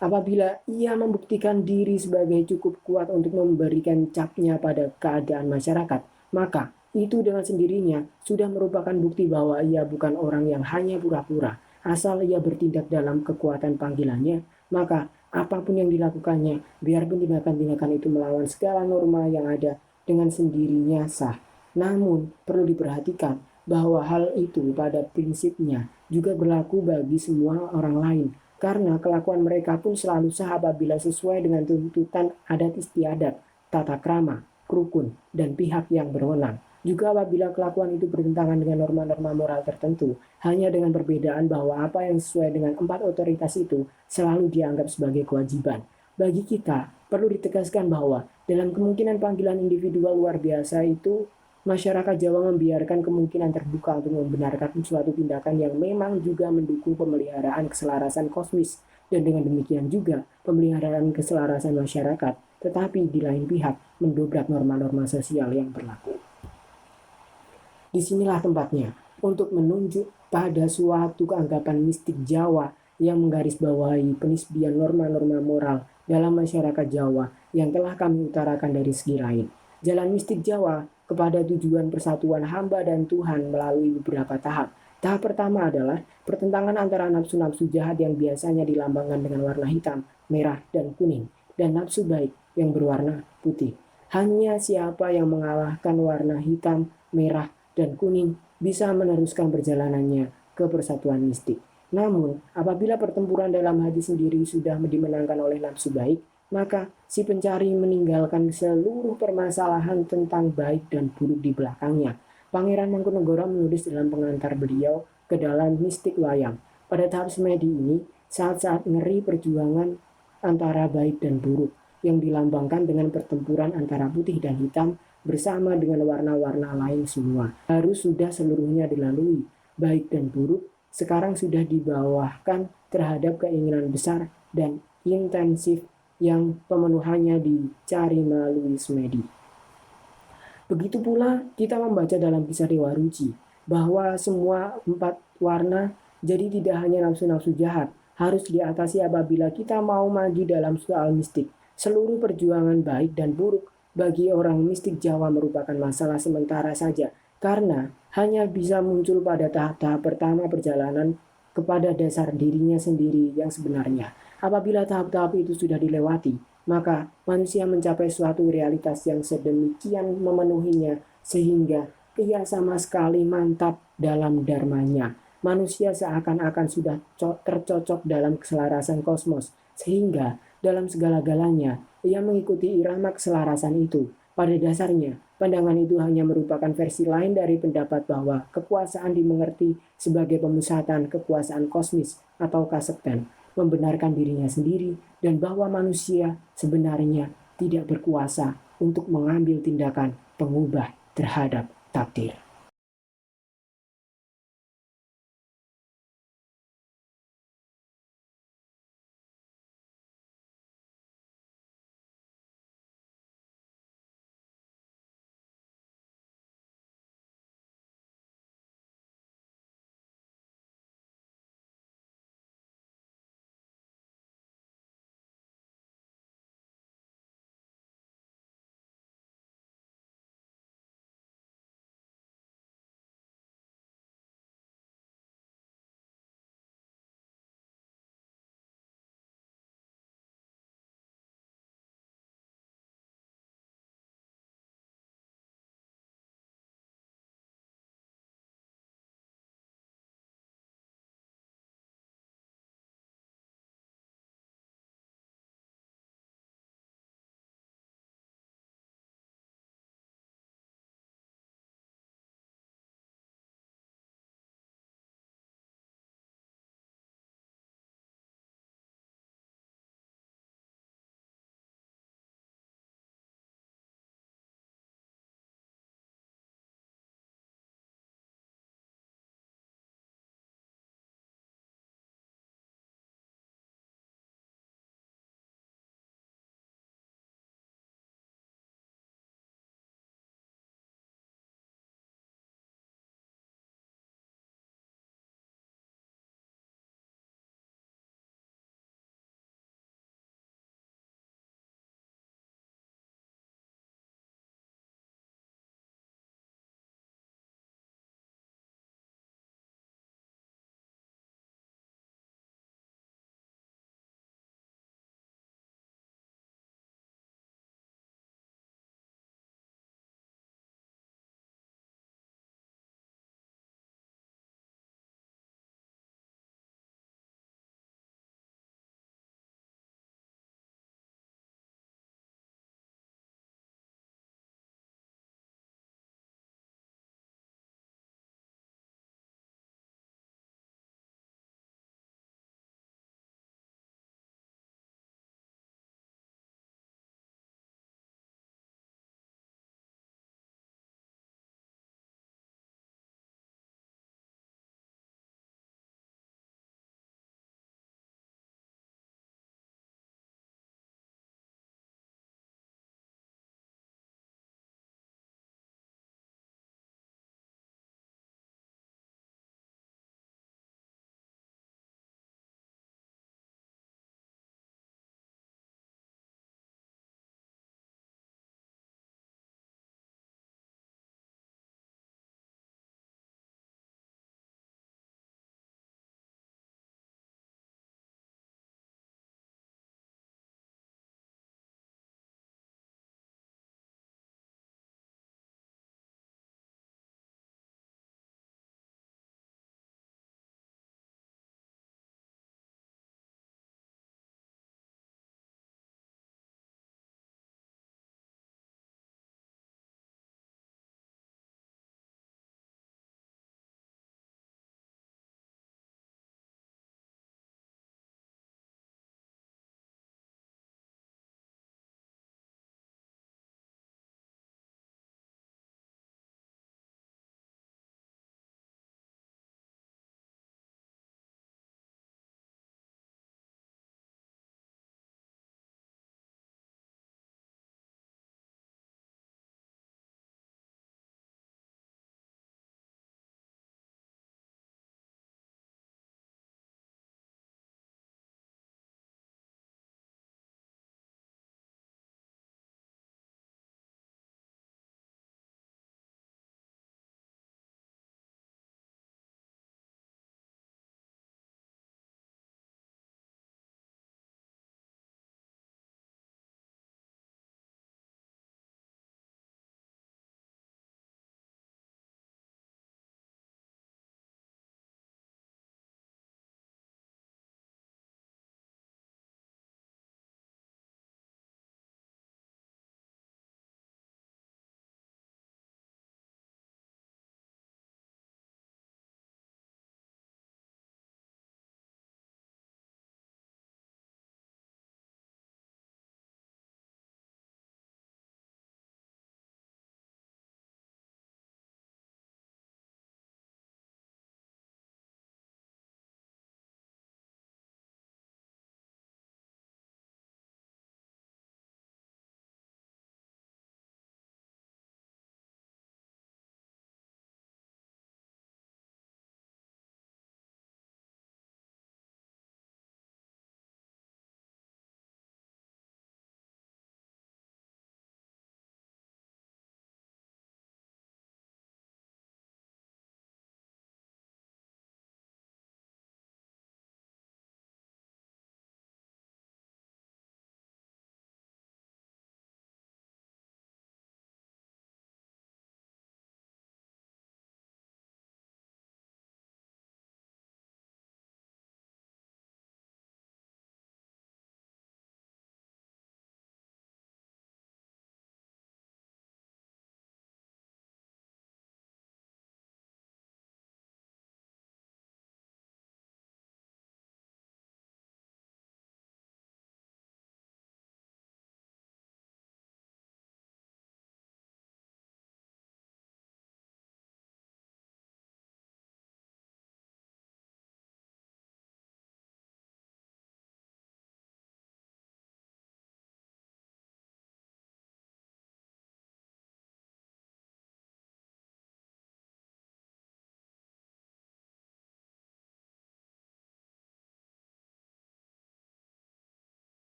Apabila ia membuktikan diri sebagai cukup kuat untuk memberikan capnya pada keadaan masyarakat, maka itu dengan sendirinya sudah merupakan bukti bahwa ia bukan orang yang hanya pura-pura. Asal ia bertindak dalam kekuatan panggilannya, maka apapun yang dilakukannya, biarpun tindakan-tindakan itu melawan segala norma yang ada, dengan sendirinya sah. Namun, perlu diperhatikan bahwa hal itu pada prinsipnya juga berlaku bagi semua orang lain, karena kelakuan mereka pun selalu sah apabila sesuai dengan tuntutan adat istiadat, tata krama, rukun, dan pihak yang berwenang. Juga apabila kelakuan itu bertentangan dengan norma-norma moral tertentu, hanya dengan perbedaan bahwa apa yang sesuai dengan empat otoritas itu selalu dianggap sebagai kewajiban. Bagi kita, perlu ditegaskan bahwa dalam kemungkinan panggilan individual luar biasa itu, masyarakat Jawa membiarkan kemungkinan terbuka untuk membenarkan suatu tindakan yang memang juga mendukung pemeliharaan keselarasan kosmis, dan dengan demikian juga pemeliharaan keselarasan masyarakat, tetapi di lain pihak mendobrak norma-norma sosial yang berlaku. Disinilah tempatnya untuk menunjuk pada suatu keanggapan mistik Jawa yang menggarisbawahi penisbian norma-norma moral dalam masyarakat Jawa yang telah kami utarakan dari segi lain. Jalan mistik Jawa kepada tujuan persatuan hamba dan Tuhan melalui beberapa tahap. Tahap pertama adalah pertentangan antara nafsu-nafsu jahat yang biasanya dilambangkan dengan warna hitam, merah, dan kuning, dan nafsu baik yang berwarna putih. Hanya siapa yang mengalahkan warna hitam, merah, dan kuning bisa meneruskan perjalanannya ke persatuan mistik. Namun, apabila pertempuran dalam hati sendiri sudah dimenangkan oleh nafsu baik, maka si pencari meninggalkan seluruh permasalahan tentang baik dan buruk di belakangnya. Pangeran Mangkunegara menulis dalam pengantar beliau ke dalam mistik wayang. Pada tahap semedi ini, saat-saat ngeri perjuangan antara baik dan buruk yang dilambangkan dengan pertempuran antara putih dan hitam bersama dengan warna-warna lain semua. Harus sudah seluruhnya dilalui, baik dan buruk, sekarang sudah dibawahkan terhadap keinginan besar dan intensif yang pemenuhannya dicari melalui semedi. Begitu pula kita membaca dalam kisah Dewa Ruci bahwa semua 4 warna jadi tidak hanya nafsu-nafsu jahat harus diatasi apabila kita mau maju dalam soal mistik. Seluruh perjuangan baik dan buruk bagi orang mistik Jawa merupakan masalah sementara saja karena hanya bisa muncul pada tahap-tahap pertama perjalanan kepada dasar dirinya sendiri yang sebenarnya. Apabila tahap-tahap itu sudah dilewati, maka manusia mencapai suatu realitas yang sedemikian memenuhinya sehingga ia sama sekali mantap dalam dharmanya. Manusia seakan-akan sudah tercocok dalam keselarasan kosmos sehingga dalam segala-galanya ia mengikuti irama keselarasan itu. Pada dasarnya, pandangan itu hanya merupakan versi lain dari pendapat bahwa kekuasaan dimengerti sebagai pemusatan kekuasaan kosmis atau kasekten, membenarkan dirinya sendiri dan bahwa manusia sebenarnya tidak berkuasa untuk mengambil tindakan pengubah terhadap takdir.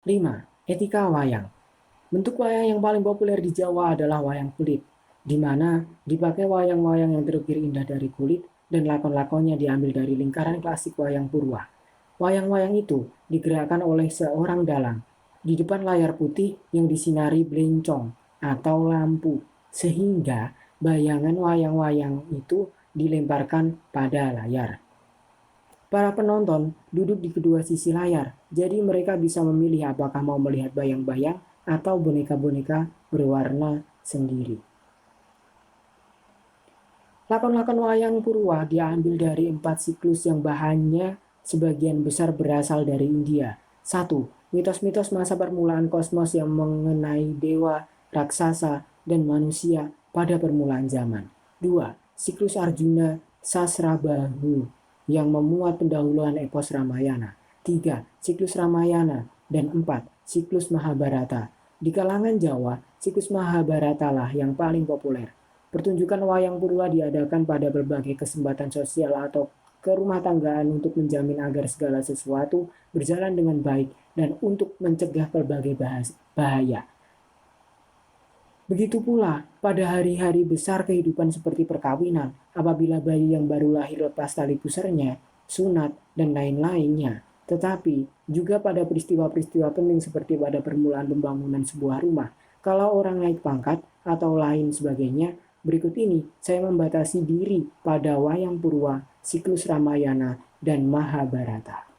5. Etika wayang. Bentuk wayang yang paling populer di Jawa adalah wayang kulit, di mana dipakai wayang-wayang yang terukir indah dari kulit dan lakon-lakonnya diambil dari lingkaran klasik wayang purwa. Wayang-wayang itu digerakkan oleh seorang dalang di depan layar putih yang disinari blencong atau lampu, sehingga bayangan wayang-wayang itu dilemparkan pada layar. Para penonton duduk di kedua sisi layar, jadi mereka bisa memilih apakah mau melihat bayang-bayang atau boneka-boneka berwarna sendiri. Lakon-lakon wayang purwa diambil dari 4 siklus yang bahannya sebagian besar berasal dari India. 1. Mitos-mitos masa permulaan kosmos yang mengenai dewa, raksasa, dan manusia pada permulaan zaman. 2. Siklus Arjuna Sasrabahu yang memuat pendahuluan epos Ramayana. 3. Siklus Ramayana. Dan 4. Siklus Mahabharata. Di kalangan Jawa, siklus Mahabharata lah yang paling populer. Pertunjukan wayang purwa diadakan pada berbagai kesempatan sosial atau kerumah tanggaan untuk menjamin agar segala sesuatu berjalan dengan baik dan untuk mencegah berbagai bahaya. Begitu pula pada hari-hari besar kehidupan seperti perkawinan, apabila bayi yang baru lahir lepas tali pusarnya, sunat, dan lain-lainnya. Tetapi juga pada peristiwa-peristiwa penting seperti pada permulaan pembangunan sebuah rumah, kalau orang naik pangkat atau lain sebagainya. Berikut ini saya membatasi diri pada wayang purwa, siklus Ramayana, dan Mahabharata.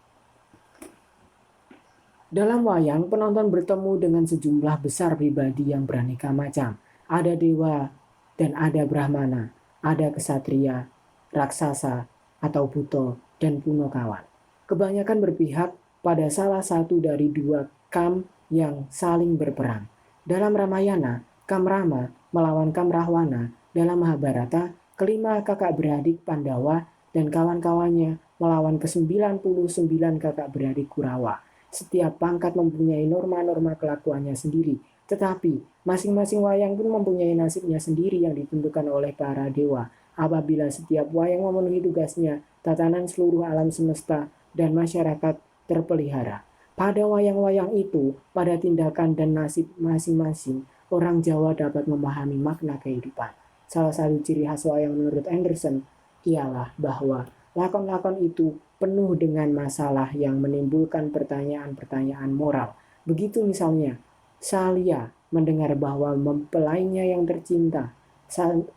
Dalam wayang, penonton bertemu dengan sejumlah besar pribadi yang beraneka macam. Ada dewa dan ada brahmana, ada kesatria, raksasa, atau buto, dan punokawan. Kebanyakan berpihak pada salah satu dari dua kam yang saling berperang. Dalam Ramayana, Kam Rama melawan Kam Rahwana. Dalam Mahabharata, kelima kakak beradik Pandawa dan kawan-kawannya melawan ke-99 kakak beradik Kurawa. Setiap pangkat mempunyai norma-norma kelakuannya sendiri, tetapi masing-masing wayang pun mempunyai nasibnya sendiri yang ditentukan oleh para dewa. Apabila setiap wayang memenuhi tugasnya, tatanan seluruh alam semesta dan masyarakat terpelihara. Pada wayang-wayang itu, pada tindakan dan nasib masing-masing, orang Jawa dapat memahami makna kehidupan. Salah satu ciri khas wayang menurut Anderson ialah bahwa lakon-lakon itu penuh dengan masalah yang menimbulkan pertanyaan-pertanyaan moral. Begitu misalnya, Salya mendengar bahwa mempelainya yang tercinta,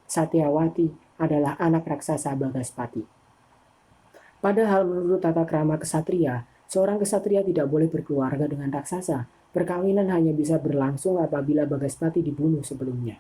Satyawati, adalah anak raksasa Bagaspati. Padahal menurut tata krama kesatria, seorang kesatria tidak boleh berkeluarga dengan raksasa. Perkawinan hanya bisa berlangsung apabila Bagaspati dibunuh sebelumnya.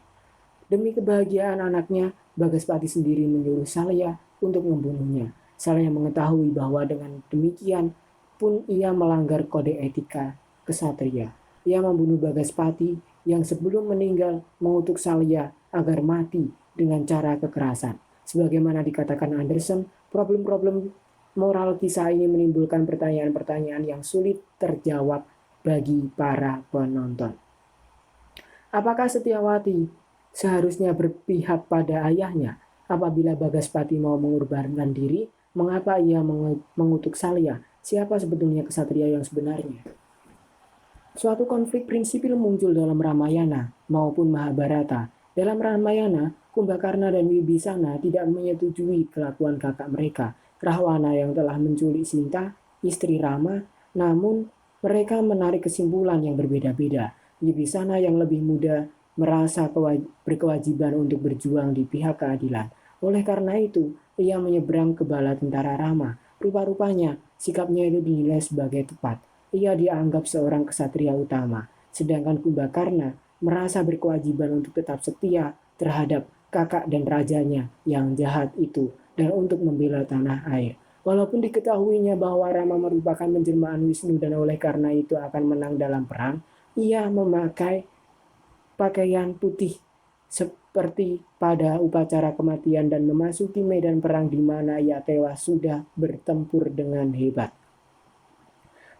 Demi kebahagiaan anaknya, Bagaspati sendiri menyuruh Salya untuk membunuhnya. Salya mengetahui bahwa dengan demikian pun ia melanggar kode etika kesatria. Ia membunuh Bagaspati yang sebelum meninggal mengutuk Salya agar mati dengan cara kekerasan. Sebagaimana dikatakan Anderson, problem-problem moral kisah ini menimbulkan pertanyaan-pertanyaan yang sulit terjawab bagi para penonton. Apakah Satyawati seharusnya berpihak pada ayahnya? Apabila Bagaspati mau mengorbankan diri, mengapa ia mengutuk Salya? Siapa sebetulnya kesatria yang sebenarnya? Suatu konflik prinsipil muncul dalam Ramayana maupun Mahabharata. Dalam Ramayana, Kumbakarna dan Wibisana tidak menyetujui kelakuan kakak mereka, Rahwana, yang telah menculik Sinta, istri Rama, namun mereka menarik kesimpulan yang berbeda-beda. Wibisana yang lebih muda merasa berkewajiban untuk berjuang di pihak keadilan. Oleh karena itu, ia menyeberang ke bala tentara Rama. Rupa-rupanya, sikapnya itu dinilai sebagai tepat. Ia dianggap seorang kesatria utama, sedangkan Kumbakarna merasa berkewajiban untuk tetap setia terhadap kakak dan rajanya yang jahat itu dan untuk membela tanah air. Walaupun diketahuinya bahwa Rama merupakan penjelmaan Wisnu dan oleh karena itu akan menang dalam perang, ia memakai pakaian putih seperti pada upacara kematian dan memasuki medan perang di mana ia tewas sudah bertempur dengan hebat.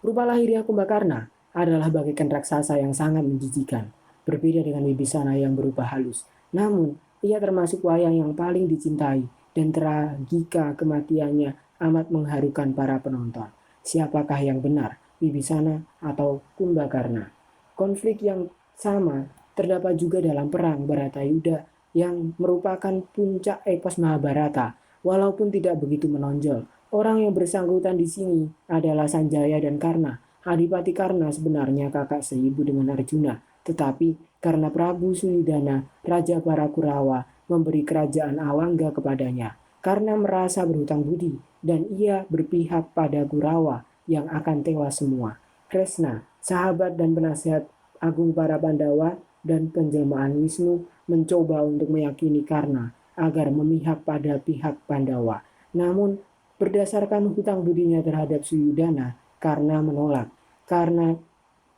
Rupa lahiriah Kumbakarna adalah bagaikan raksasa yang sangat menjijikan, berbeda dengan Wibisana yang berupa halus. Namun, ia termasuk wayang yang paling dicintai dan tragika kematiannya amat mengharukan para penonton. Siapakah yang benar, Wibisana, atau Kumbakarna. Konflik yang sama terdapat juga dalam perang Bharatayuddha yang merupakan puncak epos Mahabharata, walaupun tidak begitu menonjol. Orang yang bersangkutan di sini adalah Sanjaya dan Karna. Adipati Karna sebenarnya kakak seibu dengan Arjuna, tetapi karena Prabu Suyudana, Raja para Kurawa, memberi kerajaan Awangga kepadanya, karena merasa berhutang budi, dan ia berpihak pada Kurawa yang akan tewas semua. Kresna, sahabat dan penasihat agung para Pandawa dan penjelmaan Wisnu, mencoba untuk meyakini Karna agar memihak pada pihak Pandawa. Namun, berdasarkan hutang budinya terhadap Suyudana, Karna menolak. Karena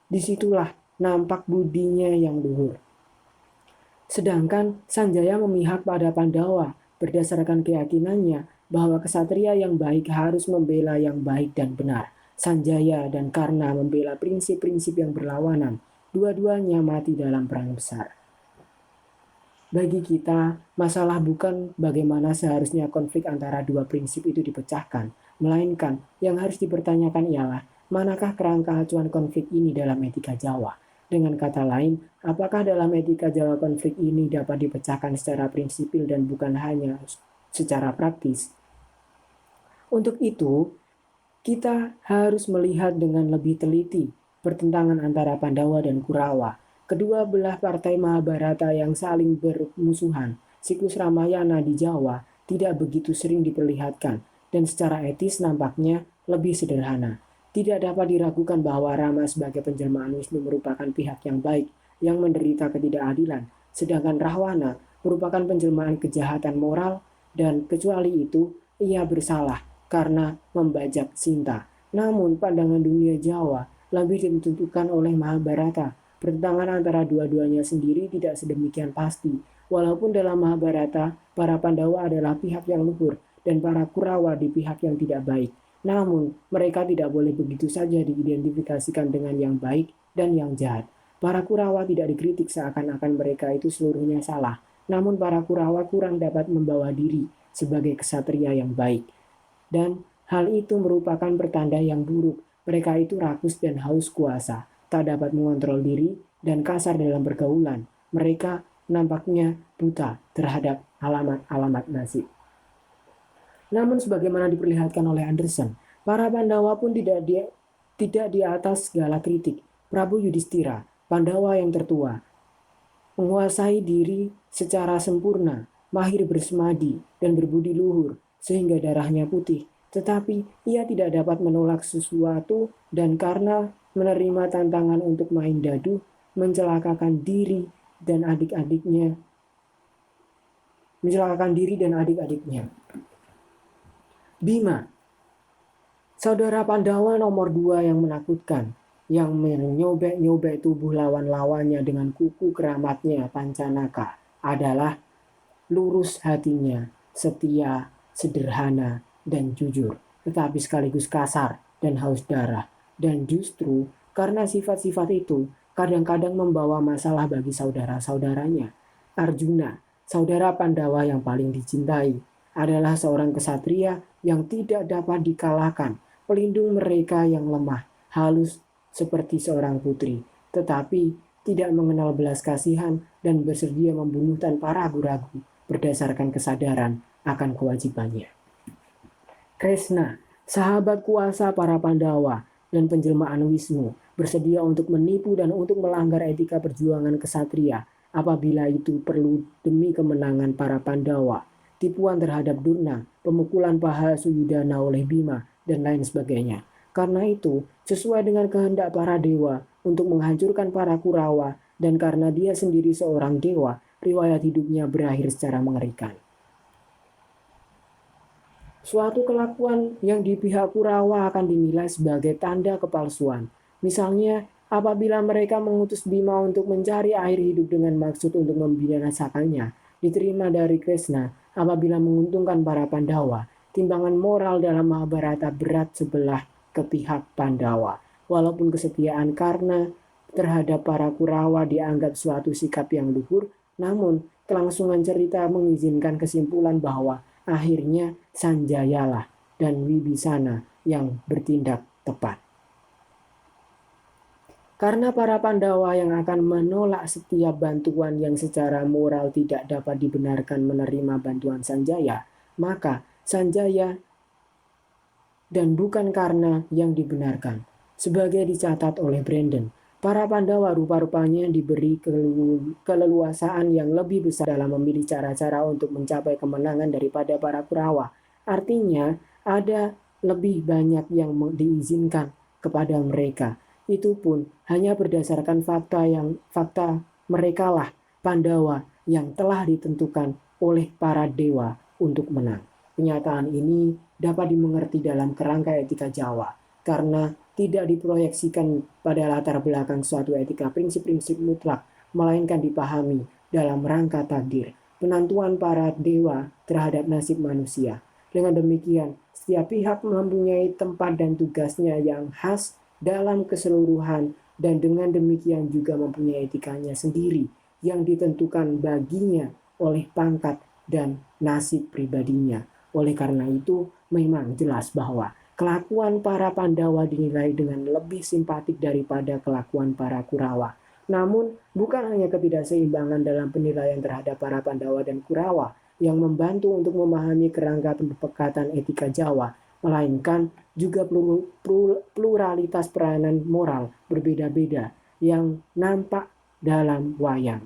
disitulah nampak budinya yang luhur. Sedangkan Sanjaya memihak pada Pandawa berdasarkan keyakinannya bahwa kesatria yang baik harus membela yang baik dan benar. Sanjaya dan Karna membela prinsip-prinsip yang berlawanan. Dua-duanya mati dalam perang besar. Bagi kita, masalah bukan bagaimana seharusnya konflik antara dua prinsip itu dipecahkan, melainkan yang harus dipertanyakan ialah manakah kerangka acuan konflik ini dalam etika Jawa. Dengan kata lain, apakah dalam etika Jawa konflik ini dapat dipecahkan secara prinsipil dan bukan hanya secara praktis? Untuk itu, kita harus melihat dengan lebih teliti pertentangan antara Pandawa dan Kurawa, kedua belah partai Mahabharata yang saling bermusuhan. Siklus Ramayana di Jawa tidak begitu sering diperlihatkan, dan secara etis nampaknya lebih sederhana. Tidak dapat diragukan bahwa Rama sebagai penjelmaan Wisnu merupakan pihak yang baik yang menderita ketidakadilan, sedangkan Rahwana merupakan penjelmaan kejahatan moral dan kecuali itu ia bersalah karena membajak Sinta. Namun pandangan dunia Jawa lebih ditentukan oleh Mahabharata. Pertentangan antara dua-duanya sendiri tidak sedemikian pasti. Walaupun dalam Mahabharata para Pandawa adalah pihak yang luhur dan para Kurawa di pihak yang tidak baik. Namun, mereka tidak boleh begitu saja diidentifikasikan dengan yang baik dan yang jahat. Para Kurawa tidak dikritik seakan-akan mereka itu seluruhnya salah. Namun para Kurawa kurang dapat membawa diri sebagai kesatria yang baik. Dan hal itu merupakan pertanda yang buruk. Mereka itu rakus dan haus kuasa, tak dapat mengontrol diri dan kasar dalam pergaulan. Mereka nampaknya buta terhadap alamat-alamat nasib. Namun sebagaimana diperlihatkan oleh Anderson, para Pandawa pun tidak di atas segala kritik. Prabu Yudhistira, Pandawa yang tertua, menguasai diri secara sempurna, mahir bersemadi dan berbudi luhur, sehingga darahnya putih. Tetapi ia tidak dapat menolak sesuatu dan karena menerima tantangan untuk main dadu, mencelakakan diri dan adik-adiknya. Bima, saudara Pandawa nomor 2 yang menakutkan, yang menyobek-nyobek tubuh lawan-lawannya dengan kuku keramatnya Pancanaka, adalah lurus hatinya, setia, sederhana, dan jujur, tetapi sekaligus kasar dan haus darah. Dan justru karena sifat-sifat itu kadang-kadang membawa masalah bagi saudara-saudaranya. Arjuna, saudara Pandawa yang paling dicintai, adalah seorang kesatria yang tidak dapat dikalahkan, pelindung mereka yang lemah, halus seperti seorang putri, tetapi tidak mengenal belas kasihan dan bersedia membunuh tanpa ragu-ragu berdasarkan kesadaran akan kewajibannya. Kresna, sahabat kuasa para Pandawa dan penjelmaan Wisnu, bersedia untuk menipu dan untuk melanggar etika perjuangan kesatria apabila itu perlu demi kemenangan para Pandawa. Tipuan terhadap Durna, pemukulan paha Suyudana oleh Bima, dan lain sebagainya. Karena itu, sesuai dengan kehendak para dewa untuk menghancurkan para Kurawa, dan karena dia sendiri seorang dewa, riwayat hidupnya berakhir secara mengerikan. Suatu kelakuan yang di pihak Kurawa akan dinilai sebagai tanda kepalsuan. Misalnya, apabila mereka mengutus Bima untuk mencari air hidup dengan maksud untuk membinasakannya, diterima dari Kresna apabila menguntungkan para Pandawa. Timbangan moral dalam Mahabharata berat sebelah ke pihak Pandawa. Walaupun kesetiaan Karna terhadap para Kurawa dianggap suatu sikap yang luhur, namun kelangsungan cerita mengizinkan kesimpulan bahwa akhirnya Sanjayalah dan Wibisana yang bertindak tepat. Karena para Pandawa yang akan menolak setiap bantuan yang secara moral tidak dapat dibenarkan menerima bantuan Sanjaya, maka Sanjaya dan bukan karena yang dibenarkan. Sebagai dicatat oleh Brandon, para Pandawa rupa-rupanya diberi keleluasaan yang lebih besar dalam memilih cara-cara untuk mencapai kemenangan daripada para Kurawa. Artinya, ada lebih banyak yang diizinkan kepada mereka. Itu pun hanya berdasarkan fakta mereka lah Pandawa yang telah ditentukan oleh para dewa untuk menang. Kenyataan ini dapat dimengerti dalam kerangka etika Jawa karena tidak diproyeksikan pada latar belakang suatu etika prinsip-prinsip mutlak, melainkan dipahami dalam rangka takdir, penentuan para dewa terhadap nasib manusia. Dengan demikian, setiap pihak mempunyai tempat dan tugasnya yang khas dalam keseluruhan dan dengan demikian juga mempunyai etikanya sendiri yang ditentukan baginya oleh pangkat dan nasib pribadinya. Oleh karena itu, memang jelas bahwa kelakuan para Pandawa dinilai dengan lebih simpatik daripada kelakuan para Kurawa. Namun, bukan hanya ketidakseimbangan dalam penilaian terhadap para Pandawa dan Kurawa yang membantu untuk memahami kerangka pendekatan etika Jawa, melainkan juga pluralitas peranan moral berbeda-beda yang nampak dalam wayang.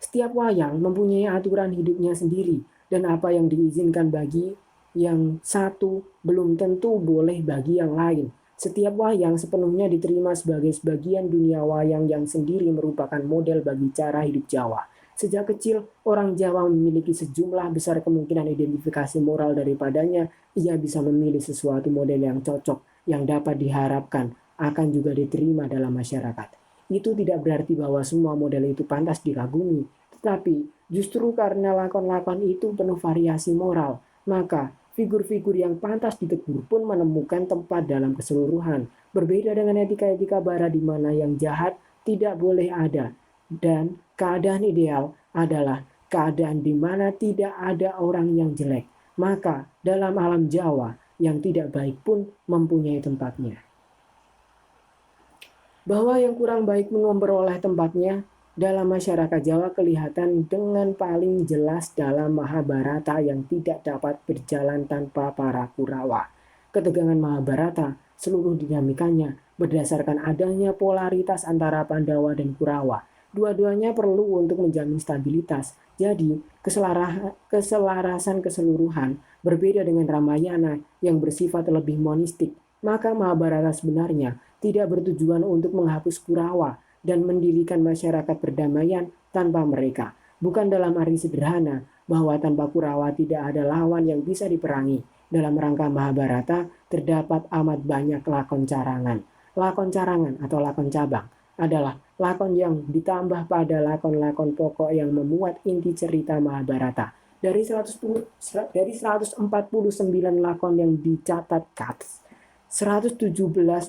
Setiap wayang mempunyai aturan hidupnya sendiri, dan apa yang diizinkan bagi yang satu belum tentu boleh bagi yang lain. Setiap wayang sepenuhnya diterima sebagai sebagian dunia wayang yang sendiri merupakan model bagi cara hidup Jawa. Sejak kecil, orang Jawa memiliki sejumlah besar kemungkinan identifikasi moral daripadanya. Ia bisa memilih sesuatu model yang cocok, yang dapat diharapkan akan juga diterima dalam masyarakat. Itu tidak berarti bahwa semua model itu pantas dikagumi, tetapi justru karena lakon-lakon itu penuh variasi moral, maka figur-figur yang pantas ditegur pun menemukan tempat dalam keseluruhan. Berbeda dengan etika-etika barat di mana yang jahat tidak boleh ada. Dan keadaan ideal adalah keadaan di mana tidak ada orang yang jelek. Maka dalam alam Jawa yang tidak baik pun mempunyai tempatnya. Bahwa yang kurang baik memperoleh tempatnya dalam masyarakat Jawa kelihatan dengan paling jelas dalam Mahabharata yang tidak dapat berjalan tanpa para Kurawa. Ketegangan Mahabharata, seluruh dinamikanya berdasarkan adanya polaritas antara Pandawa dan Kurawa. Dua-duanya perlu untuk menjamin stabilitas. Jadi, keselarasan keseluruhan berbeda dengan Ramayana yang bersifat lebih monistik. Maka Mahabharata sebenarnya tidak bertujuan untuk menghapus Kurawa dan mendirikan masyarakat perdamaian tanpa mereka. Bukan dalam arti sederhana bahwa tanpa Kurawa tidak ada lawan yang bisa diperangi. Dalam rangka Mahabharata terdapat amat banyak lakon carangan. Lakon carangan atau lakon cabang adalah lakon yang ditambah pada lakon-lakon pokok yang memuat inti cerita Mahabharata. Dari 149 lakon yang dicatat Katz, 117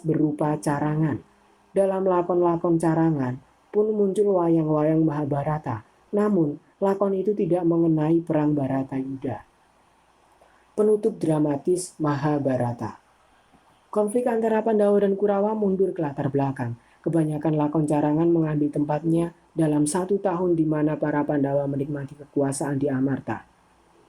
berupa carangan. Dalam lakon-lakon carangan pun muncul wayang-wayang Mahabharata. Namun, lakon itu tidak mengenai perang Baratayuda. Penutup dramatis Mahabharata. Konflik antara Pandawa dan Kurawa mundur ke latar belakang. Kebanyakan lakon carangan mengambil tempatnya dalam 1 tahun di mana para Pandawa menikmati kekuasaan di Amarta,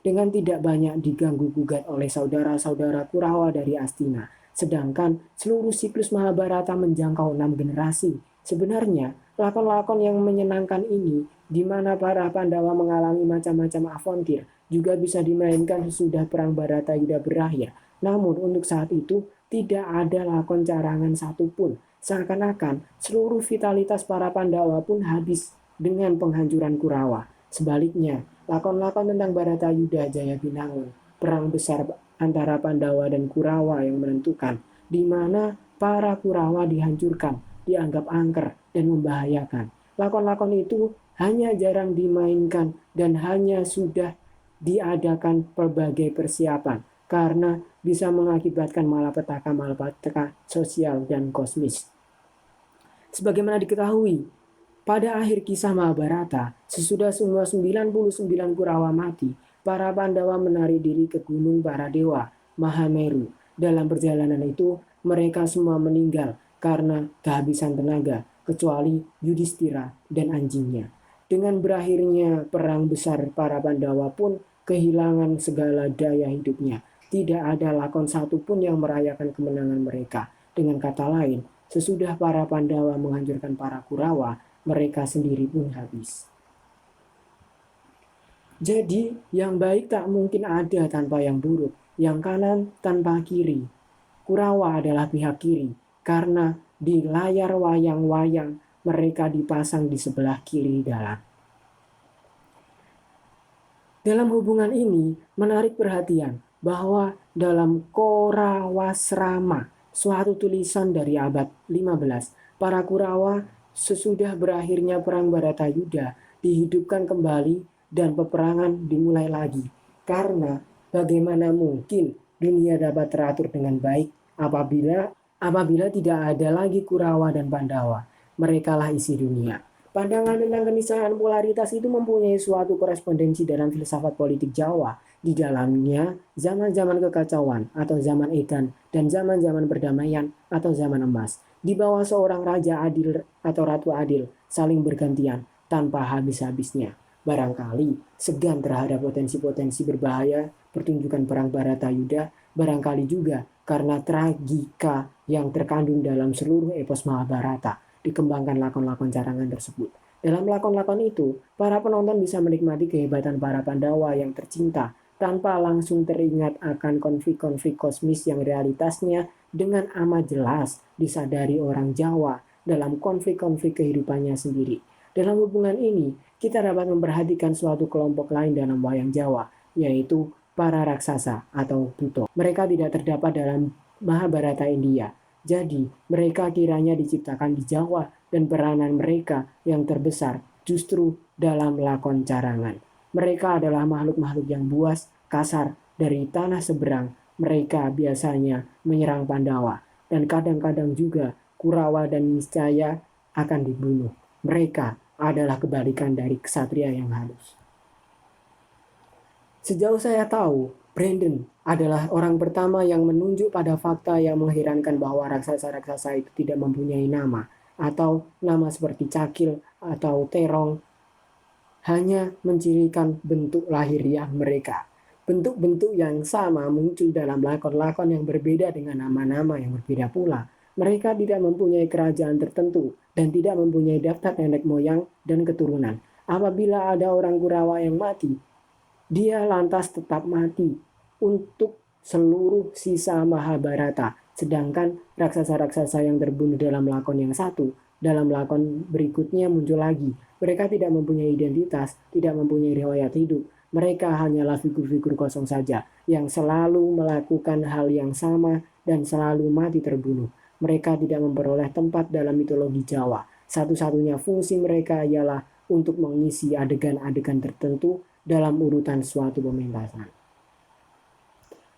dengan tidak banyak diganggu-gugat oleh saudara-saudara Kurawa dari Astina. Sedangkan seluruh siklus Mahabharata menjangkau 6 generasi. Sebenarnya, lakon-lakon yang menyenangkan ini, di mana para Pandawa mengalami macam-macam avantir, juga bisa dimainkan sesudah perang Baratayuda berakhir. Namun untuk saat itu, tidak ada lakon carangan satupun. Seakan-akan seluruh vitalitas para Pandawa pun habis dengan penghancuran Kurawa. Sebaliknya, lakon-lakon tentang Baratayuda Jaya Binangun, perang besar antara Pandawa dan Kurawa yang menentukan, di mana para Kurawa dihancurkan, dianggap angker dan membahayakan. Lakon-lakon itu hanya jarang dimainkan dan hanya sudah diadakan berbagai persiapan karena bisa mengakibatkan malapetaka sosial dan kosmis. Sebagaimana diketahui, pada akhir kisah Mahabharata, sesudah semua 99 Kurawa mati, para Pandawa menarik diri ke gunung para dewa, Mahameru. Dalam perjalanan itu, mereka semua meninggal karena kehabisan tenaga, kecuali Yudhistira dan anjingnya. Dengan berakhirnya perang besar, para Pandawa pun kehilangan segala daya hidupnya. Tidak ada lakon satupun yang merayakan kemenangan mereka. Dengan kata lain, sesudah para Pandawa menghancurkan para Kurawa, mereka sendiri pun habis. Jadi, yang baik tak mungkin ada tanpa yang buruk, yang kanan tanpa kiri. Kurawa adalah pihak kiri, karena di layar wayang-wayang mereka dipasang di sebelah kiri dalam. Dalam hubungan ini, menarik perhatian bahwa dalam Korawasrama, suatu tulisan dari abad 15, para Kurawa sesudah berakhirnya perang Baratayuda dihidupkan kembali dan peperangan dimulai lagi. Karena bagaimana mungkin dunia dapat teratur dengan baik apabila tidak ada lagi Kurawa dan Pandawa. Merekalah isi dunia. Pandangan tentang keniscayaan polaritas itu mempunyai suatu korespondensi dalam filsafat politik Jawa. Di dalamnya, zaman-zaman kekacauan atau zaman edan dan zaman-zaman perdamaian atau zaman emas. Di bawah seorang raja adil atau ratu adil saling bergantian tanpa habis-habisnya. Barangkali segan terhadap potensi-potensi berbahaya pertunjukan perang Baratayuda, barangkali juga karena tragika yang terkandung dalam seluruh epos Mahabharata dikembangkan lakon-lakon carangan tersebut. Dalam lakon-lakon itu, para penonton bisa menikmati kehebatan para Pandawa yang tercinta tanpa langsung teringat akan konflik-konflik kosmis yang realitasnya dengan amat jelas disadari orang Jawa dalam konflik-konflik kehidupannya sendiri. Dalam hubungan ini, kita dapat memperhatikan suatu kelompok lain dalam wayang Jawa, yaitu para raksasa atau buto. Mereka tidak terdapat dalam Mahabharata India. Jadi, mereka kiranya diciptakan di Jawa dan peranan mereka yang terbesar justru dalam lakon carangan. Mereka adalah makhluk-makhluk yang buas, kasar, dari tanah seberang. Mereka biasanya menyerang Pandawa dan kadang-kadang juga Kurawa dan Niscaya akan dibunuh. Mereka adalah kebalikan dari ksatria yang halus. Sejauh saya tahu, Brandon adalah orang pertama yang menunjuk pada fakta yang mengherankan bahwa raksasa-raksasa itu tidak mempunyai nama, atau nama seperti Cakil atau Terong, hanya mencirikan bentuk lahiriah mereka. Bentuk-bentuk yang sama muncul dalam lakon-lakon yang berbeda dengan nama-nama yang berbeda pula. Mereka tidak mempunyai kerajaan tertentu dan tidak mempunyai daftar nenek moyang dan keturunan. Apabila ada orang Kurawa yang mati, dia lantas tetap mati untuk seluruh sisa Mahabharata. Sedangkan raksasa-raksasa yang terbunuh dalam lakon yang satu, dalam lakon berikutnya muncul lagi. Mereka tidak mempunyai identitas, tidak mempunyai riwayat hidup. Mereka hanyalah figur-figur kosong saja yang selalu melakukan hal yang sama dan selalu mati terbunuh. Mereka tidak memperoleh tempat dalam mitologi Jawa. Satu-satunya fungsi mereka ialah untuk mengisi adegan-adegan tertentu dalam urutan suatu pementasan.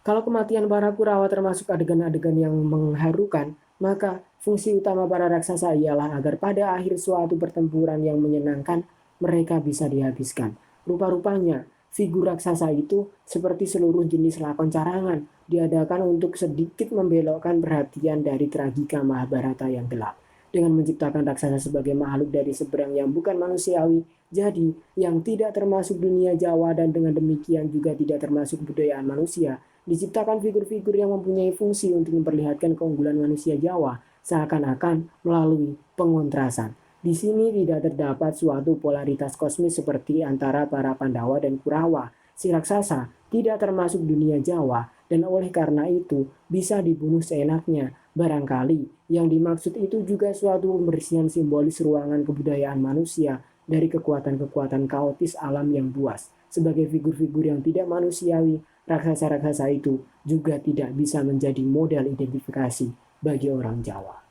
Kalau kematian para Kurawa termasuk adegan-adegan yang mengharukan, maka fungsi utama para raksasa ialah agar pada akhir suatu pertempuran yang menyenangkan, mereka bisa dihabiskan. Rupa-rupanya, figur raksasa itu seperti seluruh jenis lakon carangan, diadakan untuk sedikit membelokkan perhatian dari tragika Mahabharata yang gelap. Dengan menciptakan raksasa sebagai makhluk dari seberang yang bukan manusiawi, jadi yang tidak termasuk dunia Jawa dan dengan demikian juga tidak termasuk budaya manusia, diciptakan figur-figur yang mempunyai fungsi untuk memperlihatkan keunggulan manusia Jawa, seakan-akan melalui pengontrasan. Di sini tidak terdapat suatu polaritas kosmis seperti antara para Pandawa dan Kurawa. Si raksasa tidak termasuk dunia Jawa dan oleh karena itu bisa dibunuh seenaknya. Barangkali yang dimaksud itu juga suatu pembersihan simbolis ruangan kebudayaan manusia dari kekuatan-kekuatan kaotis alam yang buas. Sebagai figur-figur yang tidak manusiawi, raksasa-raksasa itu juga tidak bisa menjadi model identifikasi bagi orang Jawa.